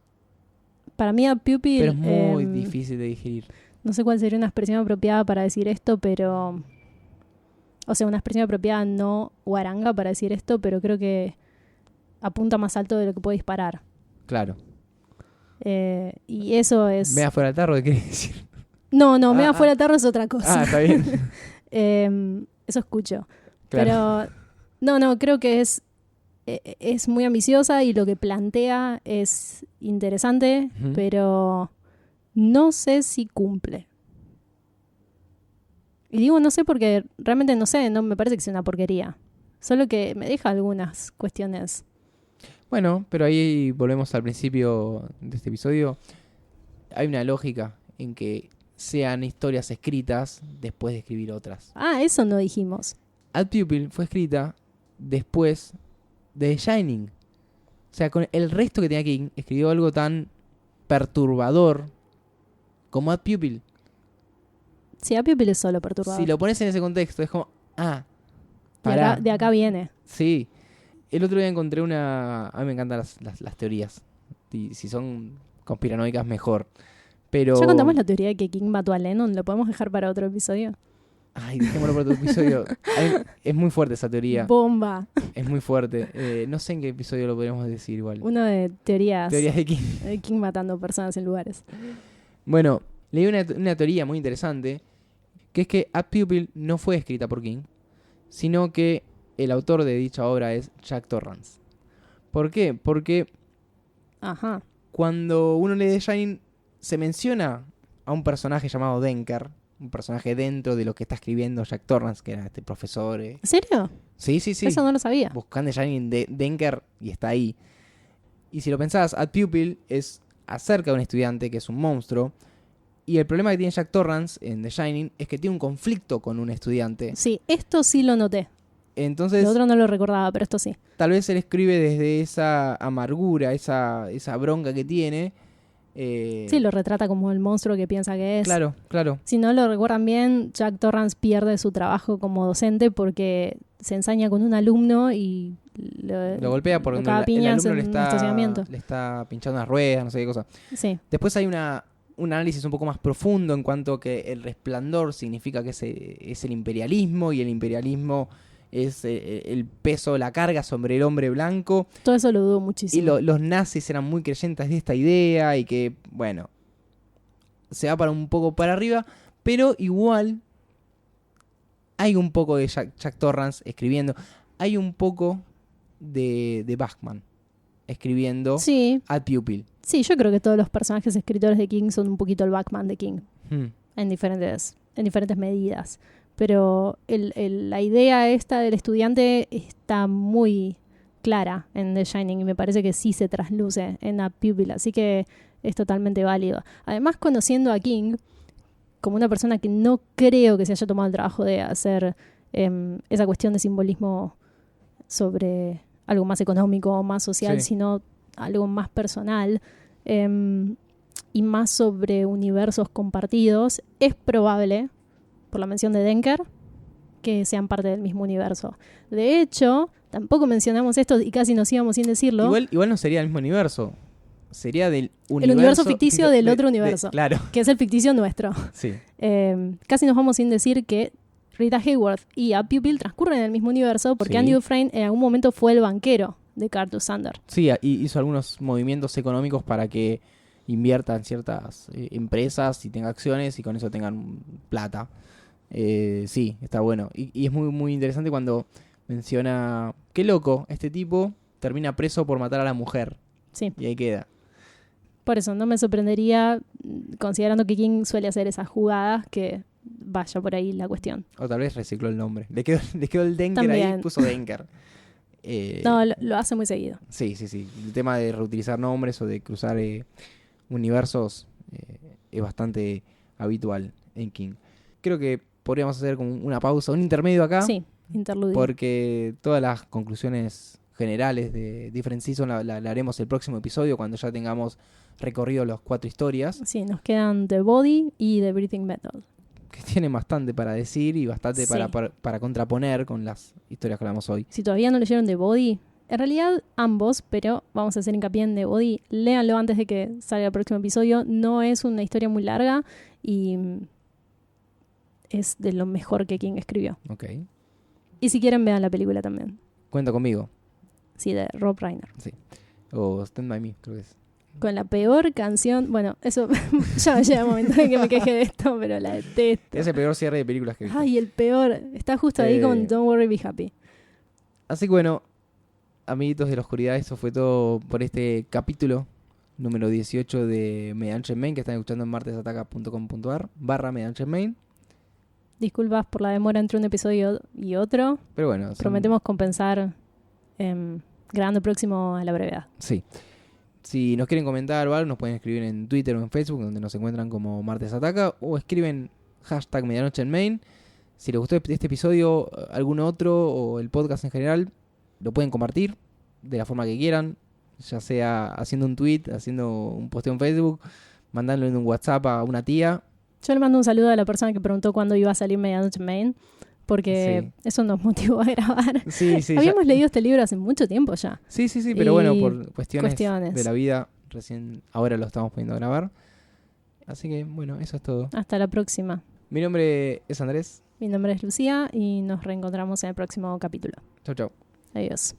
Para mí a Pupil... pero es muy difícil de digerir. No sé cuál sería una expresión apropiada para decir esto, pero... O sea, una expresión apropiada no guaranga para decir esto, pero creo que apunta más alto de lo que puede disparar. Claro. Y eso es... Me da fuera del tarro, ¿qué querés decir? No, me da Ah, fuera de tarro es otra cosa. Ah, está bien. Eso escucho. Claro. Pero no, creo que es muy ambiciosa y lo que plantea es interesante, Ujú. pero no sé si cumple. Y digo no sé porque realmente no sé, no me parece que sea una porquería. Solo que me deja algunas cuestiones. Bueno, pero ahí volvemos al principio de este episodio. Hay una lógica en que sean historias escritas después de escribir otras. Ah, eso no dijimos. Ad Pupil fue escrita después de The Shining. O sea, con el resto que tenía King, escribió algo tan perturbador como Ad Pupil. Sí, a Pupil es solo perturbador. Si lo pones en ese contexto, es como, pará. De acá viene. Sí. El otro día encontré una... A mí me encantan las teorías. Y si son conspiranoicas, mejor. Pero... Ya contamos la teoría de que King mató a Lennon. ¿Lo podemos dejar para otro episodio? Ay, dejémoslo para otro episodio. Es muy fuerte esa teoría. Bomba. Es muy fuerte. No sé en qué episodio lo podríamos decir igual. Uno de teorías Teorías de King. de King matando personas en lugares. Bueno, leí una teoría muy interesante, que es que Ad Pupil no fue escrita por King, sino que el autor de dicha obra es Jack Torrance. ¿Por qué? Porque Ajá. cuando uno lee The Shining se menciona a un personaje llamado Denker, un personaje dentro de lo que está escribiendo Jack Torrance, que era este profesor. ¿En serio? Sí. Eso no lo sabía. Buscando The Shining de Denker y está ahí. Y si lo pensás, Ad Pupil es acerca de un estudiante que es un monstruo. Y el problema que tiene Jack Torrance en The Shining es que tiene un conflicto con un estudiante. Sí, esto sí lo noté. Entonces, Lo otro no lo recordaba, pero esto sí. tal vez él escribe desde esa amargura, esa bronca que tiene. Sí, lo retrata como el monstruo que piensa que es. Claro, claro. Si no lo recuerdan bien, Jack Torrance pierde su trabajo como docente porque se ensaña con un alumno y Lo golpea porque lo caga el piñas alumno en un estacionamiento. le está pinchando unas ruedas, no sé qué cosa. Sí, Después hay un análisis un poco más profundo en cuanto a que el resplandor significa que es el imperialismo, y el imperialismo es el peso, la carga sobre el hombre blanco. todo eso lo dudo Y muchísimo. los nazis eran muy creyentes de esta idea y que, bueno, se va para un poco para arriba, pero igual hay un poco de Jack Torrance escribiendo. Hay un poco de Bachman escribiendo Sí, Ad Pupil. sí, yo creo que todos los personajes escritores de King son un poquito el Batman de King, Hmm. en diferentes medidas. Pero la idea esta del estudiante está muy clara en The Shining y me parece que sí se trasluce en A Pupil, así que es totalmente válido. Además, conociendo a King como una persona que no creo que se haya tomado el trabajo de hacer esa cuestión de simbolismo sobre algo más económico o más social, Sí. sino algo más personal y más sobre universos compartidos, es probable, por la mención de Denker, que sean parte del mismo universo. De hecho, tampoco mencionamos esto y casi nos íbamos sin decirlo. Igual no sería el mismo universo. Sería del El universo ficticio del otro universo. Claro, Que es el ficticio nuestro. sí. Casi nos vamos sin decir que Rita Hayworth y A Pupil transcurren en el mismo universo porque Sí. Andy Dufresne en algún momento fue el banquero de Cartus Sander. Sí, y hizo algunos movimientos económicos para que invierta en ciertas empresas y tenga acciones y con eso tengan plata. Sí, está bueno. Y es muy, muy interesante cuando menciona, qué loco, este tipo termina preso por matar a la mujer. Sí, Y ahí queda. por eso no me sorprendería, considerando que King suele hacer esas jugadas, que vaya por ahí la cuestión. O tal vez recicló el nombre. Le quedó el Denker ahí, También. puso Denker. No, lo hace muy seguido. Sí. El tema de reutilizar nombres o de cruzar universos es bastante habitual en King. Creo que podríamos hacer como una pausa, un intermedio acá. Sí, interludio. Porque todas las conclusiones generales de Different Season la haremos el próximo episodio cuando ya tengamos recorrido las 4 historias, Sí, nos quedan The Body y The Breathing Metal. que tienen bastante para decir y bastante Sí. para contraponer con las historias que hablamos hoy. Si todavía no leyeron The Body, en realidad ambos, pero vamos a hacer hincapié en The Body, léanlo antes de que salga el próximo episodio. No es una historia muy larga y es de lo mejor que King escribió. Ok. Y si quieren, vean la película también. Cuenta conmigo. Sí, de Rob Reiner. O Stand By Me, creo que es. Con la peor canción. Bueno, eso ya llega el momento de que me queje de esto, pero la detesto. Es el peor cierre de películas que he visto. Ay, el peor. Está justo ahí con Don't Worry, Be Happy. Así que bueno, amiguitos de la oscuridad, eso fue todo por este capítulo número 18 de Medianoche en Main, que están escuchando en martesataca.com.ar/Medianoche en Main. Disculpas por la demora entre un episodio y otro. Pero bueno, son- Prometemos compensar grabando próximo a la brevedad. Sí. Si nos quieren comentar o algo, nos pueden escribir en Twitter o en Facebook, donde nos encuentran como Martes Ataca, o escriben hashtag Medianoche en Main. Si les gustó este episodio, algún otro, o el podcast en general, lo pueden compartir de la forma que quieran, ya sea haciendo un tweet, haciendo un posteo en Facebook, mandándolo en un WhatsApp a una tía. Yo le mando un saludo a la persona que preguntó cuándo iba a salir Medianoche en Main, porque eso nos motivó a grabar. Sí, Habíamos leído este libro hace mucho tiempo ya. Sí, pero bueno, Y por cuestiones cuestiones. de la vida, recién ahora lo estamos poniendo a grabar. Así que bueno, eso es todo. Hasta la próxima. Mi nombre es Andrés. Mi nombre es Lucía y nos reencontramos en el próximo capítulo. Chau, chau. Adiós.